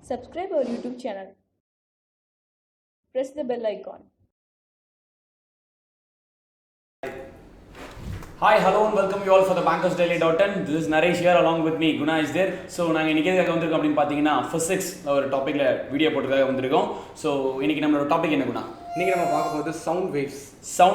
Subscribe our YouTube channel. Press the bell icon. Hi, hello and welcome you all for the bankersdaily.in. This is Naresh here along with me. Guna is there. So, நாங்கள் இன்றைக்கி எதுக்காக வந்திருக்கோம் அப்படின்னு பார்த்தீங்கன்னா physics ஒரு டாப்பிக்கில் video போட்டுக்காக வந்திருக்கோம். So இன்றைக்கி நம்மளோட டாபிக் என்ன குணா? இன்றைக்கி நம்ம பார்க்க போகிறது சவுண்ட்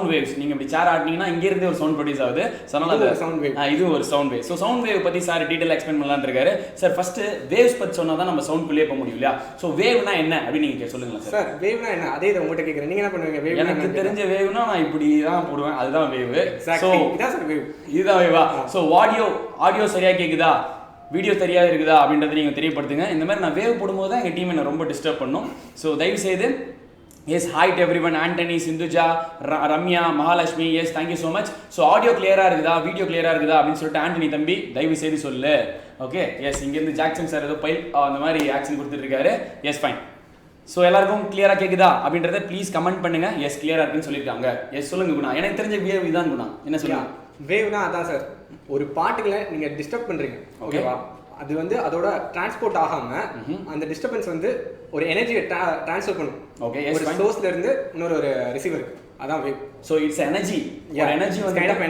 வேவ்ஸ். நீங்கள் இப்படி சேர் ஆட்டினீங்கன்னா இங்கேருந்தே ஒரு சவுண்ட் ப்ரொடியூஸ் ஆகுது. ஸோ அதனால் இது ஒரு sound wave. So sound wave பற்றி சார் டீட்டெயிலாக எக்ஸ்பிளைன் பண்ணலான்னு இருக்காரு. சார் ஃபஸ்ட்டு வேவ்ஸ் பற்றி சொன்னால் தான் நம்ம சவுண்ட்குள்ளேயே போக முடியும் இல்லையா? ஸோ வேவ்னா என்ன அப்படின்னு நீங்கள் சொல்லுங்களா சார்? வேவ்னா என்ன? அதே இதை உங்கள்கிட்ட கேட்குறேன். நீங்கள் என்ன பண்ணுவீங்க? வேவ் எனக்கு தெரிஞ்ச வேவ்னா நான் இப்படி தான் போடுவேன். அதுதான் வேவ். ஸோ இதான் சார் வேவ். இதுதான் வேவா? ஸோ ஆடியோ சரியாக கேட்குதா, வீடியோ சரியாக இருக்குதா அப்படின்றத நீங்கள் தெரியப்படுத்துங்க. இந்த மாதிரி நான் வேவ் போடும்போது தான் எங்கள் டீம் என்னை ரொம்ப டிஸ்டர்ப் பண்ணும். ஸோ தயவு செய்து yes hi to everyone, Antony, Sindhuja, Ramya, Mahalakshmi, yes thank you so much. So audio கிளியராக இருக்குதா, வீடியோ கிளியராக இருக்குதா அப்படின்னு சொல்லிட்டு ஆண்டனி தம்பி தயவு செய்து சொல்லு. ஓகே, எஸ் இங்கேருந்து ஜாக்சன் சார் ஏதோ பைல் அந்த மாதிரி ஆக்ஷன் கொடுத்துட்ருக்காரு. Yes fine. ஸோ எல்லாருக்கும் கிளியராக கேட்குதா அப்படின்றத ப்ளீஸ் கமெண்ட் பண்ணுங்க. எஸ் கிளியராக இருக்குன்னு சொல்லியிருக்காங்க. எஸ் சொல்லுங்க குணா. எனக்கு தெரிஞ்ச வேவ் இதான் குணா. என்ன சொல்லுங்க? வேவ்னா அதான் சார், ஒரு பாட்டுகளை நீங்கள் டிஸ்டர்ப் பண்ணுறீங்க, ஓகேவா? அது வந்து அதோட டிரான்ஸ்போர்ட் ஆகாமல் அந்த டிஸ்டர்பன்ஸ் வந்து ஒரு எனர்ஜியை ட்ரான்ஸ்ஃபர் பண்ணும். ஓகே, ஒரு சோர்ஸ்ல இருந்து இன்னொரு ரிசீவருக்கு, அதான் wave. So it's energy. Energy வந்து கைண்ட் ஆஃப்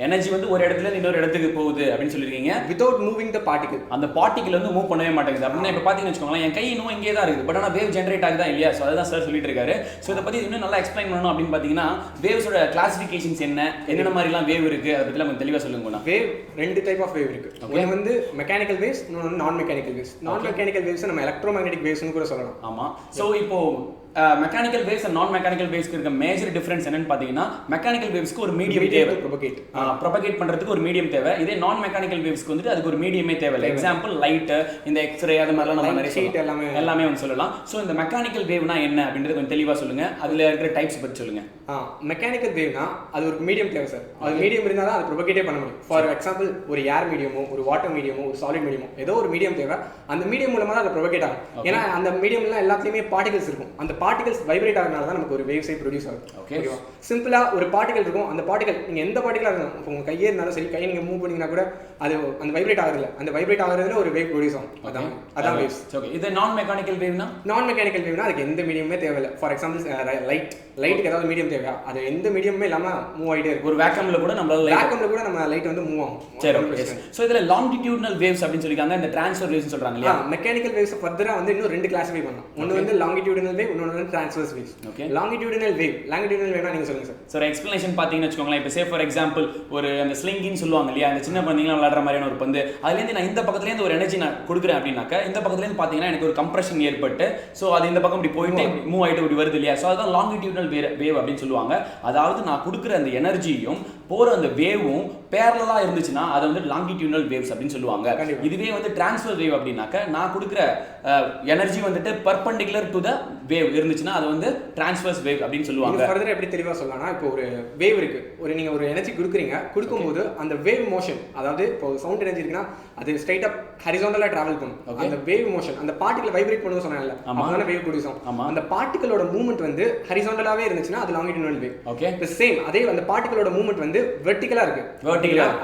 எனர்ஜி வந்து ஒரு இடத்துல இன்னொரு இடத்துக்கு போகுது அப்படின்னு சொல்லியிருக்கீங்க. வித்வுட் மூவிங் த பார்ட்டிகல். அந்த பார்ட்டிகல் வந்து மூவ் பண்ணவே மாட்டேங்குது அப்படின்னா இப்போ பார்த்தீங்கன்னு வச்சுக்கோங்களேன், என் கை இன்னும் இங்கே தான் இருக்குது, பட் ஆனால் வேவ் ஜென்ரேட் ஆகுதா இல்லையா? ஸோ அதுதான் சார் சொல்லிட்டு இருக்காரு. ஸோ இதை பற்றி இன்னும் நல்லா எக்ஸ்பிளைன் பண்ணணும் அப்படின்னு பார்த்தீங்கன்னா வேவ்ஸோட கிளாசிஃபிகேஷன்ஸ் என்னென்ன மாதிரிலாம் வேவ் இருக்குது அதை பற்றிலாம் கொஞ்சம் தெளிவாக சொல்லுங்க. வேவ் ரெண்டு டைப் ஆஃப் வேவ் இருக்குது. ஒன்று வந்து மெக்கானிக்கல் வேவ்ஸ், இன்னொன்று வந்து நான் மெக்கானிக்கல் வேவ்ஸ். நான் மெக்கானிக்கல் வேவ்ஸ் நம்ம எலக்ட்ரோமேக்னெட்டிக் வேவ்ஸ்னு கூட சொல்லலாம். ஆமாம். ஸோ இப்போ மெக்கானிக்கல் வேவ்ஸ் அண்ட் நான் மெக்கானிக்கல் வேவ்ஸ்க்கு இருக்க மேஜர் டிஃபரன்ஸ் என்னன்னு பார்த்தீங்கன்னா, மெக்கானிக்கல் வேவ்ஸ்க்கு ஒரு மீடியம் தேவை, ப்ரொபகேட் பண்ணுறதுக்கு ஒரு மீடியம் தேவை. இதே நான் மெக்கானிக்கல் வேவ்ஸ்க்கு வந்துட்டு அதுக்கு ஒரு மீடியமே தேவை. எக்ஸாம்பிள் லைட்டு, இந்த எக்ஸ்ரே, அது மாதிரிலாம் நம்ம நிறைய எல்லாமே வந்து சொல்லலாம். ஸோ இந்த மெக்கானிக்கல் வேவ்னா என்ன அப்படின்றது கொஞ்சம் தெளிவாக சொல்லுங்க. அதில் இருக்கிற டைப்ஸ் பற்றி சொல்லுங்க. மெக்கானிக்கல் வேவ்னா அது ஒரு மீடியம் தேவை சார். அது மீடியம் இருந்தால் தான் அது ப்ரொபகேட்டே பண்ண முடியும். ஃபார் எக்ஸாம்பிள் ஒரு ஏர் மீடியமோ, ஒரு வாட்டர் மீடியமோ, ஒரு சாலிட் மீடியமோ, ஏதோ ஒரு மீடியம் தேவை. அந்த மீடியம் மூலமாக தான் அது ப்ரொபகேட் ஆகும். ஏன்னா அந்த மீடியம்லாம் எல்லாத்துலேயுமே பார்ட்டிகல்ஸ் இருக்கும். அந்த பார்ட்டிகல்ஸ் வைப்ரேட் ஆகிறதுனால தான் நமக்கு ஒரு வேவ் சைட் ப்ரொடியூஸ் ஆகும். ஓகேவா? சிம்பிளா ஒரு பார்ட்டிகல் இருக்கும். அந்த பார்ட்டிகல் நீங்க எந்த பார்ட்டிகலா இருந்தாலும், உங்க கையே இருந்தாலும் சரி, கையை நீங்க மூவ் பண்ணீங்கன்னா கூட அது அந்த வைப்ரேட் ஆகுறதுல, அந்த வைப்ரேட் ஆகுறதுல ஒரு வேவ் ப்ரொடியூஸ் ஆகும். அதான் வேவ்ஸ். ஓகே, இது நான் மெக்கானிக்கல் வேவ்னா? நான் மெக்கானிக்கல் வேவ்னா அதுக்கு எந்த மீடியமே தேவையில்லை. ஃபார் எக்ஸாம்பிள் லைட்டுக்கு ஏதாவது மீடியம் தேவையா? அது எந்த மீடியமே இல்லாம மூவ் ஆகிட்டே இருக்கும். ஒரு வேக்கம்ல கூட நம்ம லைட் வந்து மூவ் ஆகும். சரி. சோ இதுல லாங்கிடியூடினல் வேவ்ஸ் அப்படின்னு சொல்லிருக்காங்க. இந்த ட்ரான்ஸ்ஃபர் வேவ்ஸ் சொல்றாங்க இல்லையா? மெக்கானிக்கல் வேவ்ஸ் ஃபர்தரா வந்து இன்னும் ரெண்டு கிளாஸிஃபை பண்ணலாம். ஒன்னு வந்து லாங்கிடியூடினல் வேவ், இன்னொன்னு வந்து ட்ரான்ஸ்வர்ஸ் வேவ்ஸ். ஓகே, லாங்கிடியூடினல் வேவ்னா நீங்க சொல்லுங்க சார். சோ எக்ஸ்பிளனேஷன் பாத்தீங்கன்னு வெச்சுக்கோங்களேன். இப்போ சே ஃபார் எக்ஸாம்பிள் ஒரு அந்த ஸ்லிங்கின்னு சொல்லுவாங்க இல்லையா, அந்த சின்ன குழந்தைங்க விளையாடுற மாதிரியான ஒரு பந்து, அதுல இருந்து நான் இந்த பக்கத்துல இருந்து ஒரு எனர்ஜி நான் கொடுக்குறேன் அப்படின்னாக்க, இந்த பக்கத்துல இருந்து பாத்தீங்கன்னா எனக்கு ஒரு கம்ப்ரஷன் ஏற்பட்டு சோ அது இந்த பக்கம் இப்படி போயிட்டு மூவ் ஆயிட்டு இப்படி வருது இல்லையா? சோ அதுதான் லாங்கிடியூடினல் வேவ் அப்படின்னு சொல்லுவாங்க. அதாவது நான் கொடுக்குற அந்த எனர்ஜியும் போற அந்த வேவும் பேரலா இருந்துச்சுன்னா அதை வந்து லாங்கிடியூடினல் வேவ்ஸ் அப்படின்னு சொல்லுவாங்க. இதுவே வந்து டிரான்ஸ்ஃபர் வேவ் அப்படின்னாக்க, நான் கொடுக்குற எனர்ஜி வந்துட்டு பர்பெண்டிகுலர் டு த வேவ் இருந்துச்சுன்னா அது வந்து டிரான்ஸ்வர்ஸ் வேவ் அப்படின்னு சொல்லுவாங்க. ஃபர்தரா எப்படி தெளிவா சொல்லலாம்னா, இப்போ ஒரு வேவ் இருக்கு, நீங்க ஒரு எனர்ஜி கொடுக்கும்போது அந்த வேவ் மோஷன், அதாவது இப்போ சவுண்ட் எனர்ஜி இருக்குன்னா அது ஸ்ட்ரைட் அப் ஹரிசாண்டலா டிராவல் பண்ணும். அந்த வேவ் மோஷன் அந்த பார்ட்டிகல் வைப்ரேட் பண்ணுவோம் சொன்னாங்கல்ல, அப்பதான வேவ் ப்ரொடியூஸ் ஆகும். அந்த பார்ட்டிகளோட மூவ்மெண்ட் வந்து ஹரிசாண்டலாவே இருந்துச்சுன்னா அது லாங்கிடியூடினல் வேவ். ஓகே, சேம் அதே அந்த பார்ட்டிகளோட மூவ்மெண்ட் வந்து வெர்டிகலா இருக்கு,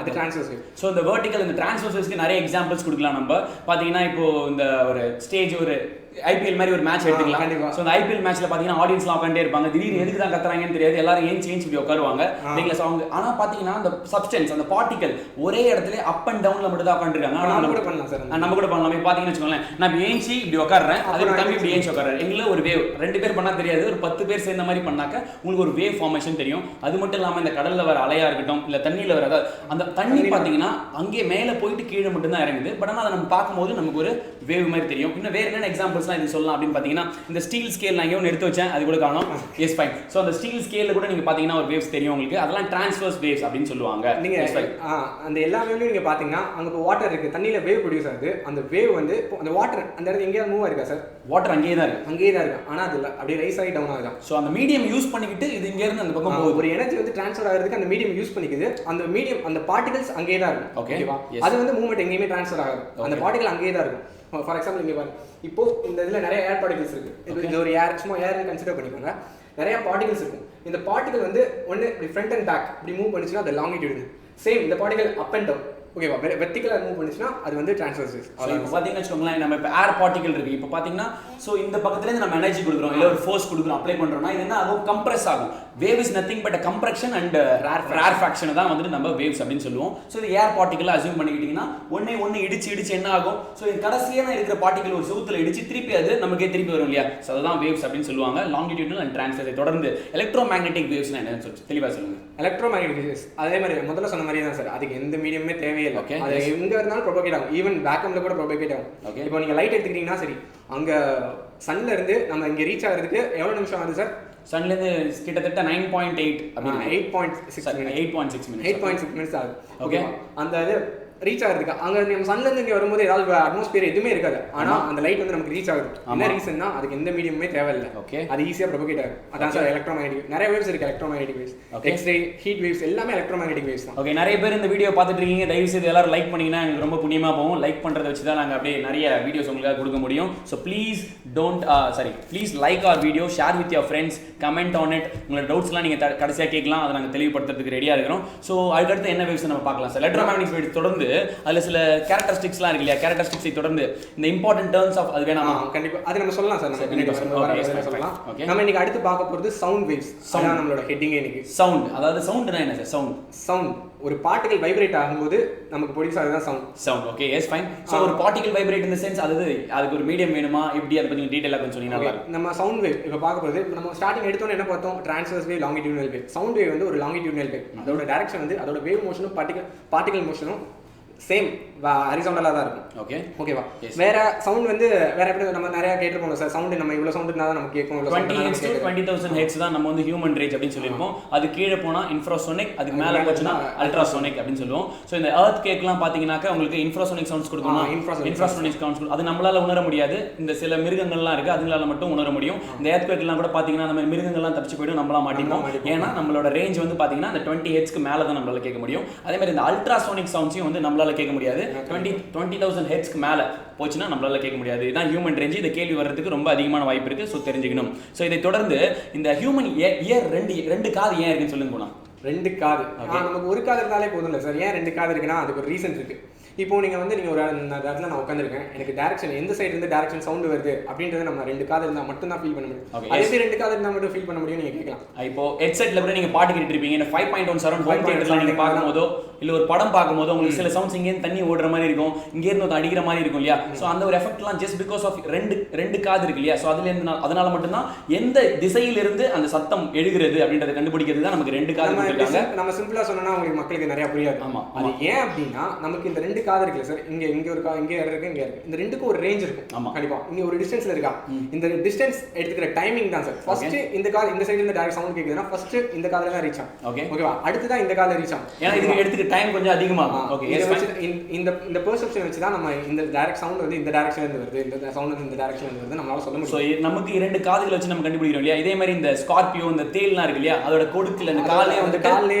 அது டிரான்ஸ்வர்ஸ் வேவ். சோ இந்த வெர்டிகல் இந்த டிரான்ஸ்வர்ஸ் வேவ்ஸ்க்கு நிறைய எக்ஸாம்பிள்ஸ் கொடுக்கலாம். நம்ம பாத்தீங்கன்னா இப்போ இந்த ஒரு ஸ்டேஜ், ஒரு ஐபிஎல் மாதிரி ஒரு மேட்ச் எடுத்துக்கலாம். ஸோ அந்த ஐபிஎல் மேட்ச்ல பாத்தீங்கன்னா ஆடியன்ஸ்லாம் உட்காந்துட்டே இருப்பாங்க. திடீர்னு எதுக்கு தான் கத்துறாங்கன்னு தெரியாது, எல்லாரும் ஏன் சேஞ்ச் இப்படி உட்காருவாங்க நீங்களா சாங். ஆனா பாத்தீங்கன்னா அந்த சப்ஸ்டன்ஸ், அந்த பார்ட்டிகல் ஒரே இடத்துல அப் அண்ட் டவுன்ல மட்டும் தான் உட்காந்துருக்காங்க. நம்ம கூட பண்ணலாம் சார், நம்ம கூட பண்ணலாம். பாத்தீங்கன்னு வச்சுக்கோங்களேன், நான் ஏஞ்சி இப்படி உட்காடுறேன், அதுக்கு தம்பி இப்படி ஏஞ்சி உட்காடுறேன். எங்களை ஒரு வேவ் 2 பேர் பண்ணா தெரியாது, ஒரு 10 பேர் சேர்ந்த மாதிரி பண்ணாக்க உங்களுக்கு ஒரு வேவ் ஃபார்மேஷன் தெரியும். அது மட்டும் இல்லாம இந்த கடல்ல வர அலையா இருக்கட்டும், இல்ல தண்ணியில வர, அந்த தண்ணி பாத்தீங்கன்னா அங்கே மேல போயிட்டு கீழே மட்டும் தான் இறங்குது. பட் ஆனா அதை நம்ம பார்க்கும்போது நமக்கு ஒரு வேவ் மாதிரி தெரியும். இன்னும் வேற என்ன எக்ஸாம்பிள்ஸ்லாம் இது சொல்லலாம் அப்படின்னு பாத்தீங்கன்னா, இந்த ஸ்டீல் ஸ்கேல் நான் இங்கே எடுத்து வச்சேன், அது கூட காணும். S fine. ஸோ அந்த ஸ்டீல் ஸ்கேல்ல கூட நீங்க பாத்தீங்கன்னா ஒரு வேவ்ஸ் தெரியும் உங்களுக்கு. அதெல்லாம் டிரான்ஸ்வர்ஸ் வேவ்ஸ் அப்படின்னு சொல்லுவாங்க. நீங்க அந்த எல்லா வேவ்லையும் நீங்க பாத்தீங்கன்னா அங்க இப்போ வாட்டர் இருக்கு, தண்ணியில வேவ் ப்ரொடியூஸ் ஆகுது. அந்த வேவ் வந்து அந்த வாட்டர் அந்த இடத்துல எங்கேயாவது மூவ் ஆயிருக்கா சார்? வாட்டர் அங்கேயே தான் இருக்கு, ஆனா அது இல்லை, அப்படியே ரைஸ் ஆகி டவுன் ஆகுது. ஸோ அந்த மீடியம் யூஸ் பண்ணிக்கிட்டு இது இங்க இருந்து அந்த பக்கம் போகுது. ஒரு எனர்ஜி வந்து டிரான்ஸ்ஃபர் ஆகிறதுக்கு அந்த மீடியம் யூஸ் பண்ணிக்குது. அந்த மீடியம், அந்த பார்ட்டிகல்ஸ் அங்கேயே தான் இருக்கும். ஓகேவா? அது வந்து மூவ்மெண்ட் எங்கேயுமே டிரான்ஸ்ஃபர் ஆகாது, அந்த பார்ட்டிகல் அங்கேயே தான் இருக்கும். ஃபார் எக்ஸாம்பிள் இங்கே பாருங்க, இப்போ இந்த இதில் நிறைய ஏர் பார்ட்டிகல்ஸ் இருக்கு. இது ஒரு ஏர், சும்மா ஏர் கன்சிடர் பண்ணிக்கோங்க. நிறைய பார்ட்டிகல்ஸ் இருக்கும். இந்த பார்ட்டிகல் வந்து ஒன்று ஃப்ரண்ட் அண்ட் பேக் இப்படி மூவ் பண்ணிச்சுன்னா அது லாங்கிடியூடினல். சேம் இந்த பார்ட்டிகல் அப் அண்ட் டவுன் ஓகேவா. வெர்டிகலா மூவ் பண்ணுச்சுனா அது வந்து ட்ரான்ஸ்வர்ஸ் வேவ்ஸ். இப்போ பாத்தீங்கன்னா வச்சுக்கோங்களேன், நம்ம இப்போ ஏர் பார்ட்டிகல் இருக்கு. இப்போ பாத்தீங்கன்னா ஸோ இந்த பக்கத்துல இருந்து நம்ம எனர்ஜி கொடுக்குறோம், இல்ல ஒரு ஃபோர்ஸ் கொடுக்குறோம், அப்ளை பண்றோம்னா இது என்ன ஆகும், கம்ப்ரஸ் ஆகும். Wave is nothing but compression and rare fraction தான் வந்துட்டு நம்ம வேவ்ஸ் அப்படின்னு சொல்லுவோம். ஸோ இது ஏர் பார்ட்டிகல் அசியூம் பண்ணிக்கிட்டீங்கன்னா ஒண்ணு இடிச்சு என்ன ஆகும், ஸோ இது கடைசியான இருக்கிற பார்ட்டிகல் ஒரு செவுத்துல இடிச்சு திருப்பி அது நமக்கே திருப்பி வரும் இல்லையா. ஸோ அதுதான் வேவ்ஸ் அப்படின்னு சொல்லுவாங்க. Longitudinal and transverse. தொடர்ந்து எலக்ட்ரோ மேக்னெட்டிக் வேவ்ஸ்னா என்னன்னு சொல்லி தெளிவா சொல்லுங்க. எலக்ட்ரோ மேக்னெட்டிக் வேவ்ஸ் அதே மாதிரி முதல்ல சொன்ன மாதிரி தான் சார், அதுக்கு எந்த மீடியமே தேவையில்லை. அது எங்க இருந்தாலும் ப்ரொபகேட் ஆகும், ஈவன் வேக்கம்ல கூட ப்ரொபகேட் ஆகும். இப்போ நீங்க லைட் எடுத்துக்கிட்டீங்கன்னா சரி, அங்க சன்ல இருந்து நம்ம இங்க ரீச் ஆகிறதுக்கு எவ்வளவு நிமிஷம் ஆகுது சார்? சன்ல இருந்து கிட்டத்தட்ட 9.8 அப்படினா 8.6 மினிட்ஸ் ஆகுது. ஓகே, அந்த இது ரீச் ஆகிறதுக்கு அங்க நம்ம சன்ல இருந்து இங்க வரும்போது ஏதாவது அட்மாஸ்பியர் எதுவுமே இருக்காது. ஆனா அந்த லைட் வந்து நமக்கு ரீச் ஆகுது. என்ன ரீசன்னா அதுக்கு எந்த மீடியமுமே தேவையில்லை. அது ஈஸியா ப்ரொபகேட் ஆகும். அதான் சார் எலக்ட்ரோ மேக்னெட்டிக். நிறைய வேவ்ஸ் இருக்கு electromagnetic waves, X-ray, heat waves எல்லாமே எலக்ட்ரோ மேக்னெட்டிக் வேவ்ஸ் தான். ஓகே, நிறைய பேர் இந்த வீடியோ பார்த்துட்டு இருக்கீங்க. தயவு செய்து எல்லாரும் லைக் பண்ணீங்கன்னா எனக்கு ரொம்ப புண்ணியமா போகும். லைக் பண்றதை வச்சு தான் நாங்கள் அப்படியே நிறைய வீடியோஸ் உங்களுக்காக கொடுக்க முடியும். So please please like our video, share with your friends, comment on it. உங்களோட டவுட்ஸ்லாம் நீங்கள் கடைசியாக கேட்கலாம், அதை நாங்கள் தெளிவுபடுத்துறதுக்கு ரெடியாக இருக்கிறோம். ஸோ அதுக்கடுத்து என்ன வேவ்ஸ் நம்ம பார்க்கலாம் சார். எலக்ட்ரோ மேக்னெட்டிக் வேவ்ஸ் தொடர்ந்து அதில் சில கேரக்டரிஸ்டிக்ஸ்லாம் இருக்கு இல்லையா, கேரக்டரிஸ்டிக்ஸை தொடர்ந்து இந்த இம்பார்ட்டன்ட் டர்ம்ஸ் ஆஃப் அது வேணாமா? கண்டிப்பா அது நம்ம சொல்லலாம் சார். சொல்லலாம். நம்ம இன்னைக்கு அடுத்து பார்க்க போறது சவுண்ட் வேவ்ஸ். அதான் நம்மளோட ஹெட்டிங் இன்னைக்கு. சவுண்ட், அதாவது சவுண்ட்னா என்ன சார்? சவுண்ட் ஒரு பார்ட்டிகல் வைப்ரேட் ஆகும்போது நமக்கு ப்ரொடியூஸ் ஆகுது sound. Okay, yes fine. So ஒரு particle vibrate in the sense அதுக்கு ஒரு மீடியம் வேணுமா, எப்படி அதை பத்தி டீடைலா கொஞ்சம் சொன்னீங்கன்னா நம்ம சவுண்ட் வேவ் இப்போ பார்க்க போறது. நம்ம ஸ்டார்டிங் எடுத்தோன்னு என்ன பார்த்தோம், transverse wave, longitudinal wave. Sound wave வந்து ஒரு லாங்கிடியூடினல் வேவ். அதோட டைரக்ஷன் வந்து அதோட வேவ் மோஷனும் பார்ட்டிகல் மோஷனும் சேம் ஹரிசாண்டலா தான் இருக்கும். ஓகேவா. வேற சவுண்ட் வந்து வேற எப்படி நம்ம நிறைய கேட்டிருப்போம் சார். சவுண்ட் நம்ம இவ்வளவு சவுண்ட் இருந்தா நமக்கு கேட்கும். 20,000 ஹெர்ட்ஸ் தான் நம்ம வந்து ஹியூமன் ரேஞ்ச் அப்படின்னு சொல்லியிருப்போம். அது கீழே போனா இன்ஃப்ராசோனிக், அதுக்கு மேல போச்சுன்னா அல்ட்ராசோனிக் அப்படின்னு சொல்லுவோம். ஸோ இந்த எர்த் கேக்லாம் பாத்தீங்கன்னாக்க உங்களுக்கு இன்ஃப்ராசோனிக் சவுண்ட்ஸ் கொடுக்கணும். இன்ஃப்ராசோனிக் சவுண்ட்ஸ் அது நம்மளால உணர முடியாது. இந்த சில மிருகங்கள்லாம் இருக்கு, அதுங்களால மட்டும் உணர முடியும். இந்த எர்த் கேக்லாம் கூட பாத்தீங்கன்னா நம்ம மிருகங்கள்லாம் தப்பிச்சு போயிடும், நம்மளா மாட்டிப்போம். ஏன்னா நம்மளோட ரேஞ்ச் வந்து பாத்தீங்கன்னா இந்த 20 ஹெர்ட்ஸ்க்கு மேல தான் நம்மளால கேட்க முடியும். அதே மாதிரி இந்த அல்ட்ராசோனிக் சவுண்ட்ஸையும் வந்து நம்மளால கேட்க முடியாது. 20,000 ஹெர்ட்ஸ்க்கு மேல போச்சுன்னா நம்மளால கேட்க முடியாது. இதுதான் ஹியூமன் ரேஞ்ச். இந்த கேள்வி வர்றதுக்கு ரொம்ப அதிகமான வாய்ப்பு இருக்கு. ஸோ தெரிஞ்சுக்கணும். ஸோ இதை தொடர்ந்து இந்த ஹியூமன் இயர் ரெண்டு காது ஏன் இருக்குன்னு சொல்லுங்க போனா. ரெண்டு காது நமக்கு ஒரு காது இருந்தாலே போதும் இல்லை சார். ஏன் ரெண்டு காது இருக்குன்னா அதுக்கு ஒரு ரீசன் இருக்கு. இப்போ நீங்க வந்து நீங்க ஒரு இடத்துல நான் உட்காந்துருக்கேன், எனக்கு டைரக்ஷன் எந்த சைடு இருந்து டைரக்ஷன் சவுண்ட் வருது அப்படின்றத நம்ம ரெண்டு காது இருந்தா மட்டும் தான் ஃபீல் பண்ண முடியும். அதே ரெண்டு காது இருந்தா மட்டும் ஃபீல் பண்ண முடியும். நீங்க கேட்கலாம். இப்போ ஹெட்செட்ல கூட நீங்க பாட்டு கேட்டுட்டு இருப்பீங்க. இந்த 5.1 சரௌண்ட் ஹோம் தியேட்டர்ல நீங்க பார்க்கும்போதோ இல்ல ஒரு படம் பார்க்கும்போது உங்களுக்கு சில சவுண்ட்ஸ் இங்க இருந்து தண்ணி ஓடுற மாதிரி இருக்கும், இங்க இருந்து ஒரு அடிக்கிற மாதிரி இருக்கும் இல்லையா. சோ அந்த ஒரு எஃபெக்ட்லாம் ஜஸ்ட் பிகாஸ் ஆஃப் ரெண்டு காது இருக்கு இல்லையா. சோ அதுல இருந்து அதனால மட்டும் தான் எந்த திசையில இருந்து அந்த சத்தம் எழுகிறது அப்படின்றத கண்டுபிடிக்கிறது தான் நமக்கு ரெண்டு காது இருக்காங்க. நம்ம சிம்பிளா சொன்னா உங்களுக்கு மக்களுக்கு நிறைய புரியாது. ஆமா, அது ஏன் அப்படின்னா நமக்கு இந்த ரெண்டு காது இருக்குல்ல சார், இங்க ஒரு இங்க இருக்கு, இங்க இருக்கு. இந்த ரெண்டுக்கும் ஒரு ரேஞ்ச் இருக்கும். கண்டிப்பா இங்க ஒரு டிஸ்டன்ஸ்ல இருக்கா. இந்த டிஸ்டன்ஸ் எடுத்துக்கிற டைமிங் தான் சார். ஃபர்ஸ்ட் இந்த காது இந்த சைடுல இருந்து டைரக்ட் சவுண்ட் கேக்குதுன்னா ஃபர்ஸ்ட் இந்த காதுல தான் ரீச் ஆகும். ஓகேவா. அடுத்து தான் இந்த காதுல ரீச் ஆகும். ஏன்னா இதுக்கு எடுத்துக்க டைம் கொஞ்சம் அதிகமா. ஓகே, இந்த பெர்செப்ஷன் வச்சு தான் நம்ம இந்த டைரக்ட் சவுண்ட் வந்து இந்த டைரக்ஷன்ல இருந்து வருது, இந்த சவுண்ட் வந்து இந்த டைரக்ஷன்ல இருந்து வருது நம்மளால சொல்ல முடியும். சோ நமக்கு இரண்டு காதுகளை வச்சு நம்ம கண்டுபிடிக்கிறோம் இல்லையா. இதே மாதிரி இந்த ஸ்கார்பியோ இந்த தேல்லாம் இருக்கு இல்லையா, அதோட கொடுக்குல அந்த காலே வந்து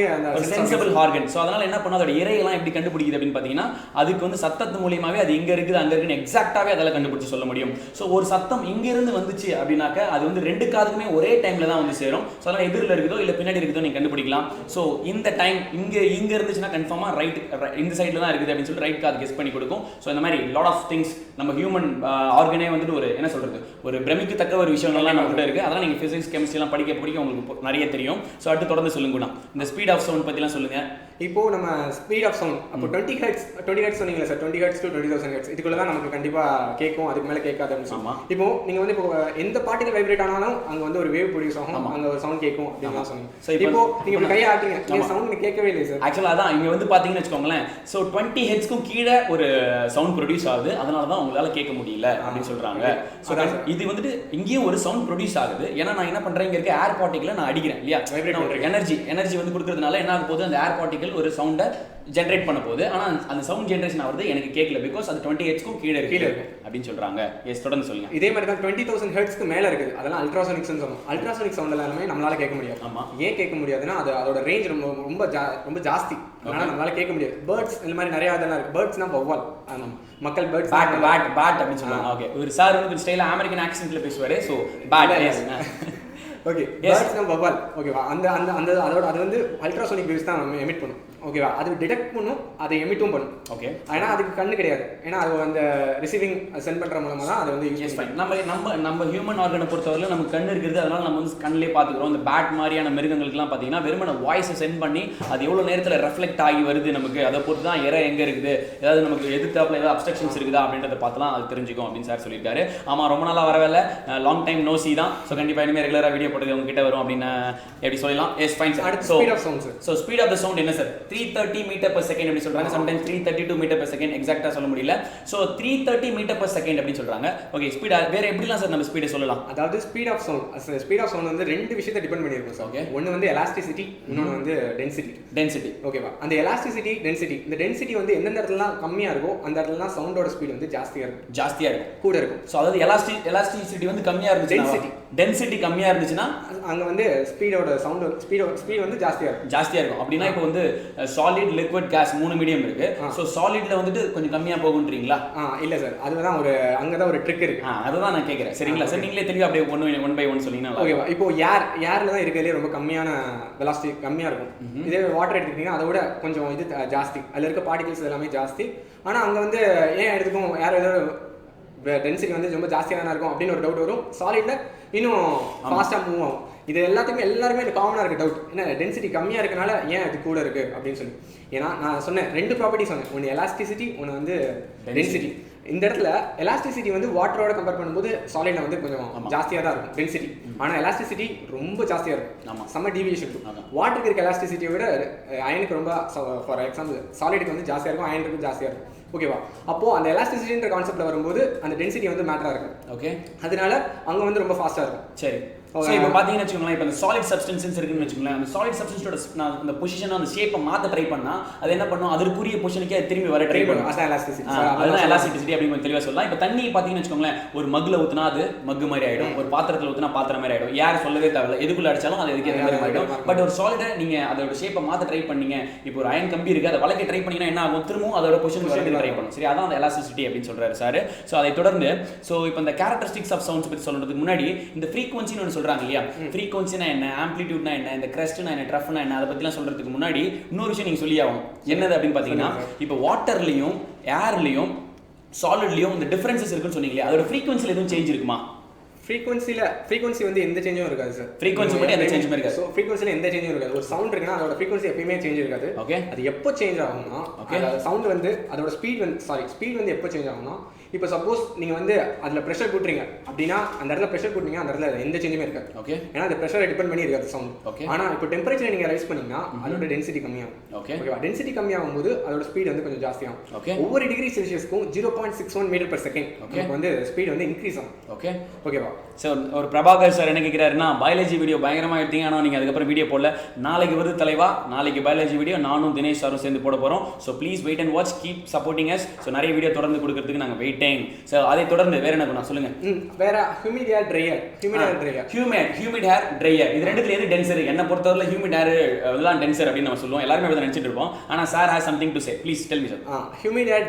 ஒரு சென்சிபிள் ஆர்கன். சோ அதனால என்ன பண்ணா அதோட இரையெல்லாம் எப்படி கண்டுபிடிக்குது அப்படின்னு பாத்தீங்கன்னா அதுக்கு வந்து சத்தத்து மூலமாவே அது இங்க இருக்குது அங்க இருக்குன்னு எக்ஸாக்ட்டாவே அதெல்லாம் கண்டுபிடிச்சு சொல்ல முடியும். சோ ஒரு சத்தம் இங்க இருந்து வந்துச்சு அப்படின்னாக்க அது வந்து ரெண்டு காதுக்குமே ஒரே டைம்ல தான் வந்து சேரும். சோ அதனால எதிரில இருக்குதோ இல்ல பின்னாடி இருக்குதோ நீங்க கண்டுபிடிக்கலாம். சோ இந்த டைம் இங்க இருந்துச்சுன்னா கன்ஃபார்மா ரைட் இந்த சைடுல தான் இருக்குது அப்படின்னு சொல்லி ரைட் காது கெஸ் பண்ணி கொடுக்கும். சோ இந்த மாதிரி லாட் ஆஃப் திங்ஸ் நம்ம ஹியூமன் ஆர்கனே வந்துட்டு ஒரு என்ன சொல்றது ஒரு பிரமிக்கத்தக்க ஒரு விஷயங்கள்லாம் நம்ம கிட்ட இருக்கு. அதெல்லாம் நீங்க பிசிக்ஸ் கெமிஸ்ட்ரி எல்லாம் படிக்க உங்களுக்கு நிறைய தெரியும். சோ அடுத்து தொடர்ந்து சொல்லுங்க குணா, இந்த ஸ்பீட் ஆஃப் சவுண்ட் பத்திலாம் சொல்லுங்க. இப்போ நம்ம ஸ்பீட் ஆஃப் சவுண்ட் அப்போ 20 ஹெர்ட்ஸ் சொன்னீங்களா சார். 20 ஹெர்ட்ஸ் டு 20,000 ஹெர்ட்ஸ் இதுக்குள்ள தான் நமக்கு கண்டிப்பா கேட்கும், அதுக்கு மேல கேட்காது அப்படின்னு சொல்லி. இப்போ நீங்க வந்து இப்போ எந்த பார்ட்டிகல் வைப்ரேட் ஆனாலும் அங்க வந்து ஒரு வேவ் ப்ரொடியூஸ் ஆகும், அங்க ஒரு சவுண்ட் கேட்கும் அப்படின்னு சொன்னீங்க. இப்போ நீங்க கையை ஆட்டுறீங்க, இந்த சவுண்ட் கேட்கவே இல்லை சார். ஆக்சுவலா அதான் இங்க வந்து பாத்தீங்கன்னு வச்சுக்கோங்களேன். சோ 20 ஹெர்ட்ஸ்க்கும் கீழே ஒரு சவுண்ட் ப்ரொடியூஸ் ஆகுது, அதனால தான் உங்களால கேட்க முடியல அப்படின்னு சொல்றாங்க. சோ இது வந்துட்டு இங்கேயும் ஒரு சவுண்ட் ப்ரொடியூஸ் ஆகுது. ஏன்னா நான் என்ன பண்றேன், இங்க இருக்க ஏர் பார்ட்டிகல் நான் அடிக்கிறேன் இல்லையா, எனர்ஜி வந்து கொடுக்கறதுனால என்ன ஆக போகுது, அந்த ஏர் பார்ட்டிகல் ஒரு சவுண்டை ஜெனரேட் பண்ண போகுது. ஆனா அந்த சவுண்ட் ஜெனரேஷன் ஆகுது எனக்கு கேட்கல, பிகாஸ் அது 20 ஹெர்ட்ஸ்க்கும் கீழே இருக்கு அப்படின்னு சொல்றாங்க. எஸ் தொடர்ந்து சொல்லுங்க. இதே மாதிரி தான் 20,000 ஹெர்ட்ஸ்க்கு மேல இருக்குது, அதெல்லாம் அல்ட்ராசோனிக்ஸ் சொல்லுவோம். அல்ட்ராசோனிக் சவுண்ட் எல்லாமே நம்மளால கேட்க முடியாது. ஆமா, ஏன் கேட்க முடியாதுன்னா அது அதோட ரேஞ்ச் ரொம்ப ஜாஸ்தி, அதனால நம்மளால கேட்க முடியாது. பேர்ட்ஸ் இந்த மாதிரி நிறைய இதெல்லாம் இருக்கு. பேர்ட்ஸ்னா வௌவால், மக்கள் பேர்ட்ஸ் பேட் அப்படின்னு சொல்லுவாங்க. ஓகே, ஒரு சார் வந்து ஸ்டைலா அமெரிக்கன் ஆக்சென்ட்ல பேசுவாரு. சோ பேட் ஓகே பேர்ட்ஸ்னா வவ்வால் ஓகேவா அந்த அந்த அந்த அதோட அது வந்து அல்ட்ராசோனிக் வேவ்ஸ் தான் நம்ம எமிட் பண்ணும் ஓகேவா அது டிடெக்ட் பண்ணும் அதை எமிட்டும் பண்ணும் ஓகே ஆனா அதுக்கு கண்ணு கிடையாது ஏன்னா அது அந்த ரிசீவிங் சென்ட் பண்ற மூலமா தான் அது வந்து யூஸ் பண்ணி நம்ம ஹியூமன் ஆர்கனை பொறுத்தவரை நமக்கு கண்ணு இருக்குது அதனால நம்ம வந்து கண்ணிலே பார்த்துக்கிறோம் இந்த பேட் மாதிரியான மிருகங்களுக்குலாம் பார்த்தீங்கன்னா வெறுமன வாய்ஸை சென்ட் பண்ணி அது எவ்வளோ நேரத்தில் ரெஃப்ளெக்ட் ஆகி வருது நமக்கு அதை பொறுத்து தான் எங்கே இருக்குது ஏதாவது நமக்கு எதிர்த்தாப்புல ஏதாவது அப்ஸ்ட்ரக்ஷன்ஸ் இருக்குதா அப்படின்றத பார்த்துலாம் அது தெரிஞ்சுக்கும் அப்படின்னு சார் சொல்லியிருக்காரு ஆமாம் ரொம்ப நாளாக வரவில்லை லாங் டைம் நோ சி தான் ஸோ கண்டிப்பாக இனிமேல் ரெகுலராக வீடியோ போட்டு உங்ககிட்ட வரும் அப்படின்னு எப்படி சொல்லலாம் yes fine sir speed of sound so speed of the sound என்ன சார் 330 மீட்டர் per செகண்ட் அப்படி சொல்றாங்க சம்டைம்ஸ் 332 மீட்டர் per செகண்ட் எக்ஸாக்ட்டா சொல்ல முடியல ஸோ 330 மீட்டர் per செகண்ட் அப்படின்னு சொல்றாங்க ஓகே ஸ்பீட் வேற எப்படிலாம் சார் நம்ம ஸ்பீடை சொல்லலாம் அதாவது ஸ்பீட் ஆஃப் சவுண்ட் வந்து ரெண்டு விஷயத்தை டிபெண்ட் பண்ணியிருக்கும் சார் ஓகே ஒன்று வந்து எலாஸ்டிசிட்டி இன்னொன்று வந்து டென்சிட்டி ஓகேவா அந்த எலாஸ்டிசிட்டி டென்சிட்டி இந்த டென்சிட்டி வந்து எந்தெந்த இடத்துலலாம் கம்மியாக இருக்கோ அந்த இடத்துலலாம் சவுண்டோட ஸ்பீடு வந்து ஜாஸ்தியாக இருக்கும் கூட இருக்கும் ஸோ அதாவது எலாஸ்டிசிட்டி வந்து கம்மியாக இருந்துச்சு டென்சிட்டி கம்மியாக இருந்துச்சுன்னா அங்கே வந்து ஸ்பீட் வந்து ஜாஸ்தியாக இருக்கும் அப்படின்னா இப்போ வந்து சாலிட் லிக்விட் கேஸ் 3 மீடியம் இருக்கு ஸோ சாலிட்ல வந்துட்டு கொஞ்சம் கம்மியாக போகுன்றீங்களா இல்லை சார் அதுதான் அங்கே தான் ஒரு ட்ரிக் இருக்கு அதுதான் நான் கேட்குறேன் சரிங்களா சார் நீங்களே தெளிவாக அப்படியே ஒன் பை ஒன் சொன்னீங்கன்னா ஓகேவா இப்போ ஏர்ல தான் இருக்கிறதுலே ரொம்ப கம்மியான வெலாசிட்டி கம்மியாக இருக்கும் இதே வாட்டர் எடுத்துக்கிட்டீங்கன்னா அதை விட கொஞ்சம் இது ஜாஸ்தி அதில் இருக்க பார்ட்டிகல்ஸ் எல்லாமே ஜாஸ்தி ஆனால் அங்கே வந்து ஏன் எடுத்துக்கும் ஏர் ஏதோ டென்சிட்டி வந்து ரொம்ப ஜாஸ்தியாக தானே இருக்கும் அப்படின்னு ஒரு டவுட் வரும் சாலிட்ல இன்னும் ஃபாஸ்ட்டாக மூவ் ஆகும் இது எல்லாருமே காமனாக இருக்க டவுட் என்ன டென்சிட்டி கம்மியாக இருக்கனால ஏன் அது கூட இருக்கு அப்படின்னு சொல்லி ஏன்னா நான் சொன்னேன் ரெண்டு ப்ராப்பர்ட்டி சொன்னேன் ஒன்று எலாஸ்டிசிட்டி ஒன்று வந்து டென்சிட்டி இந்த இடத்துல எலாஸ்டிசிட்டி வந்து வாட்டரோட கம்பேர் பண்ணும்போது சாலிட்ல வந்து கொஞ்சம் ஜாஸ்தியாக தான் இருக்கும் டென்சிட்டி ஆனால் எலாஸ்டிசிட்டி ரொம்ப ஜாஸ்தியாக இருக்கும் செம்ம டீவியேஷன் இருக்கும் வாட்டருக்கு இருக்க எலாஸ்டிசிட்டியை விட அயனுக்கு ரொம்ப ஃபார் எக்ஸாம்பிள் சாலிடுக்கு வந்து ஜாஸ்தியாக இருக்கும் அயனுக்கு ஜாஸ்தியாக இருக்கும் ஓகேவா அப்போ அந்த எலாஸ்டிசிட்டின்ற கான்செப்ட்ல வரும்போது அந்த டென்சிட்டி வந்து மேட்டரா இருக்கு ஓகே அதனால அங்க வந்து ரொம்ப ஃபாஸ்டா இருக்கும் சரி ஸோ இப்போ பார்த்தீங்கன்னு வச்சுக்கோங்களேன் இப்போ அந்த சாலிட் சப்ஸ்டன்சஸ் இருக்குன்னு வச்சுக்கோங்களேன் அந்த சாலிட் சப்ஸ்டன்ஸோட நான் அந்த பொசிஷன் அந்த ஷேப்பை மாற்ற ட்ரை பண்ணா அது என்ன பண்ணும் அதற்குரிய பொசிஷனுக்கே திரும்பி வர ட்ரை பண்ணும் அதான் எலாஸ்டிசிட்டி அதுதான் எலாஸ்டிசிட்டி அப்படின்னு தெளிவாக சொல்லலாம் இப்போ தண்ணி பார்த்தீங்கன்னு வச்சுக்கோங்களேன் ஒரு மக்ல ஊற்றினா அது மக்கு மாதிரி ஆகிடும் ஒரு பாத்திரத்தில் ஊற்றினா பாத்திரம் மாதிரி ஆகிடும் யார் சொல்லவே தேவையில்ல எதுக்குள்ள அடிச்சாலும் அது எதுக்கு மாதிரி ஆகிடும் பட் ஒரு சாலிடை நீங்கள் அதோட ஷேப்பை மாற்ற ட்ரை பண்ணீங்க இப்போ ஒரு அயன் கம்பி இருக்குது அதை வளைக்க ட்ரை பண்ணீங்கன்னா என்ன ஆகும் திரும்பவும் அதோட பொசிஷன் ட்ரை பண்ணும் சரி அதான் அந்த எலாஸ்டிசிட்டி அப்படின்னு சொல்றாரு சார் ஸோ அதை தொடர்ந்து ஸோ இப்போ இந்த கேரக்டரிஸ்டிக்ஸ் ஆஃப் சவுண்ட்ஸ் பற்றி சொல்றதுக்கு முன்னாடி இந்த ஃப்ரீக்வன்சின்னு ஒன்று சொல்றாங்க இல்லையா ஃப்ரீக்வன்சினா என்ன ஆம்ப்ளிடியூட்னா என்ன இந்த கிரஸ்ட்னா என்ன ட்ரஃப்னா என்ன அதை பற்றிலாம் சொல்றதுக்கு முன்னாடி இன்னொரு விஷயம் நீங்கள் சொல்லி ஆகும் என்னது அப்படின்னு பார்த்தீங்கன்னா இப்போ வாட்டர்லையும் ஏர்லையும் சாலிட்லையும் இந்த டிஃபரன்சஸ் இருக்குன்னு சொன்னீங்களே அதோட ஃப்ரீக்வன்சியில் எதுவும் சேஞ்ச் இருக்குமா ஃப்ரீக்வன்சி வந்து எந்த சேஞ்சும் இருக்காது சார் ஃப்ரீக்வன்சி மட்டும் எந்த சேஞ்சும் இருக்காது ஸோ ஃப்ரீக்வன்சியில் எந்த சேஞ்சும் இருக்காது ஒரு சவுண்ட் இருக்குன்னா அதோட ஃப்ரீக்வன்சி எப்பயுமே சேஞ்ச் இருக்காது ஓகே அது எப்போ சேஞ்ச் ஆகும்னா சவுண்ட் வந்து அதோட ஸ்பீட் வந்து எப்போ சேஞ்ச் ஆகும்னா இப்போ சப்போஸ் நீங்கள் வந்து அதில் ப்ரெஷர் கூட்டுறீங்க அப்படின்னா அந்த இடத்துல ப்ரெஷர் கூட்டிங்க அந்த இடத்துல எந்த சேஞ்சுமே இருக்காது ஓகே ஏன்னா அந்த ப்ரெஷரை டிபெண்ட் பண்ணி இருக்காது சவுண்ட் ஓகே ஆனால் இப்போ டெம்பரேச்சர் நீங்கள் ரைஸ் பண்ணீங்கன்னா அதோட டென்சிட்டி கம்மியாகும் ஓகேவா டென்சிட்டி கம்மியாகும் போது அதோட ஸ்பீட் வந்து கொஞ்சம் ஜாஸ்தியாகும் ஓகே ஒவ்வொரு டிகிரி செல்சியஸ்க்கும் 0.61 மீட்டர் per செகண்ட் ஓகே வந்து ஸ்பீட் வந்து இன்க்ரீஸ் ஆகும் ஓகேவா சார் ஒரு பிரபாகர் சார் என்ன கேட்குறாருன்னா பயாலஜி வீடியோ பயங்கரமாக எடுத்தீங்க ஆனால் நீங்கள் அதுக்கப்புறம் வீடியோ போடல நாளைக்கு வருது தலைவா நாளைக்கு பயாலஜி வீடியோ நானும் தினேஷ் சாரும் சேர்ந்து போட போகிறோம் so please wait and watch keep supporting us so நிறைய வீடியோ தொடர்ந்து கொடுக்கறதுக்கு நாங்கள் வெயிட்டிங் ஸோ அதை தொடர்ந்து வேற என்ன பண்ணலாம் சொல்லுங்க வேற humid hair dryer humid hair dryer இது ரெண்டுத்துல எது டென்சர் என்ன பொறுத்தவரை ஹியூமிட் ஹேர் அதெல்லாம் டென்சர் அப்படின்னு நம்ம சொல்லுவோம் எல்லாருமே அப்படி நினைச்சிட்டு இருப்போம் ஆனால் sir has something to say please tell me sir humid hair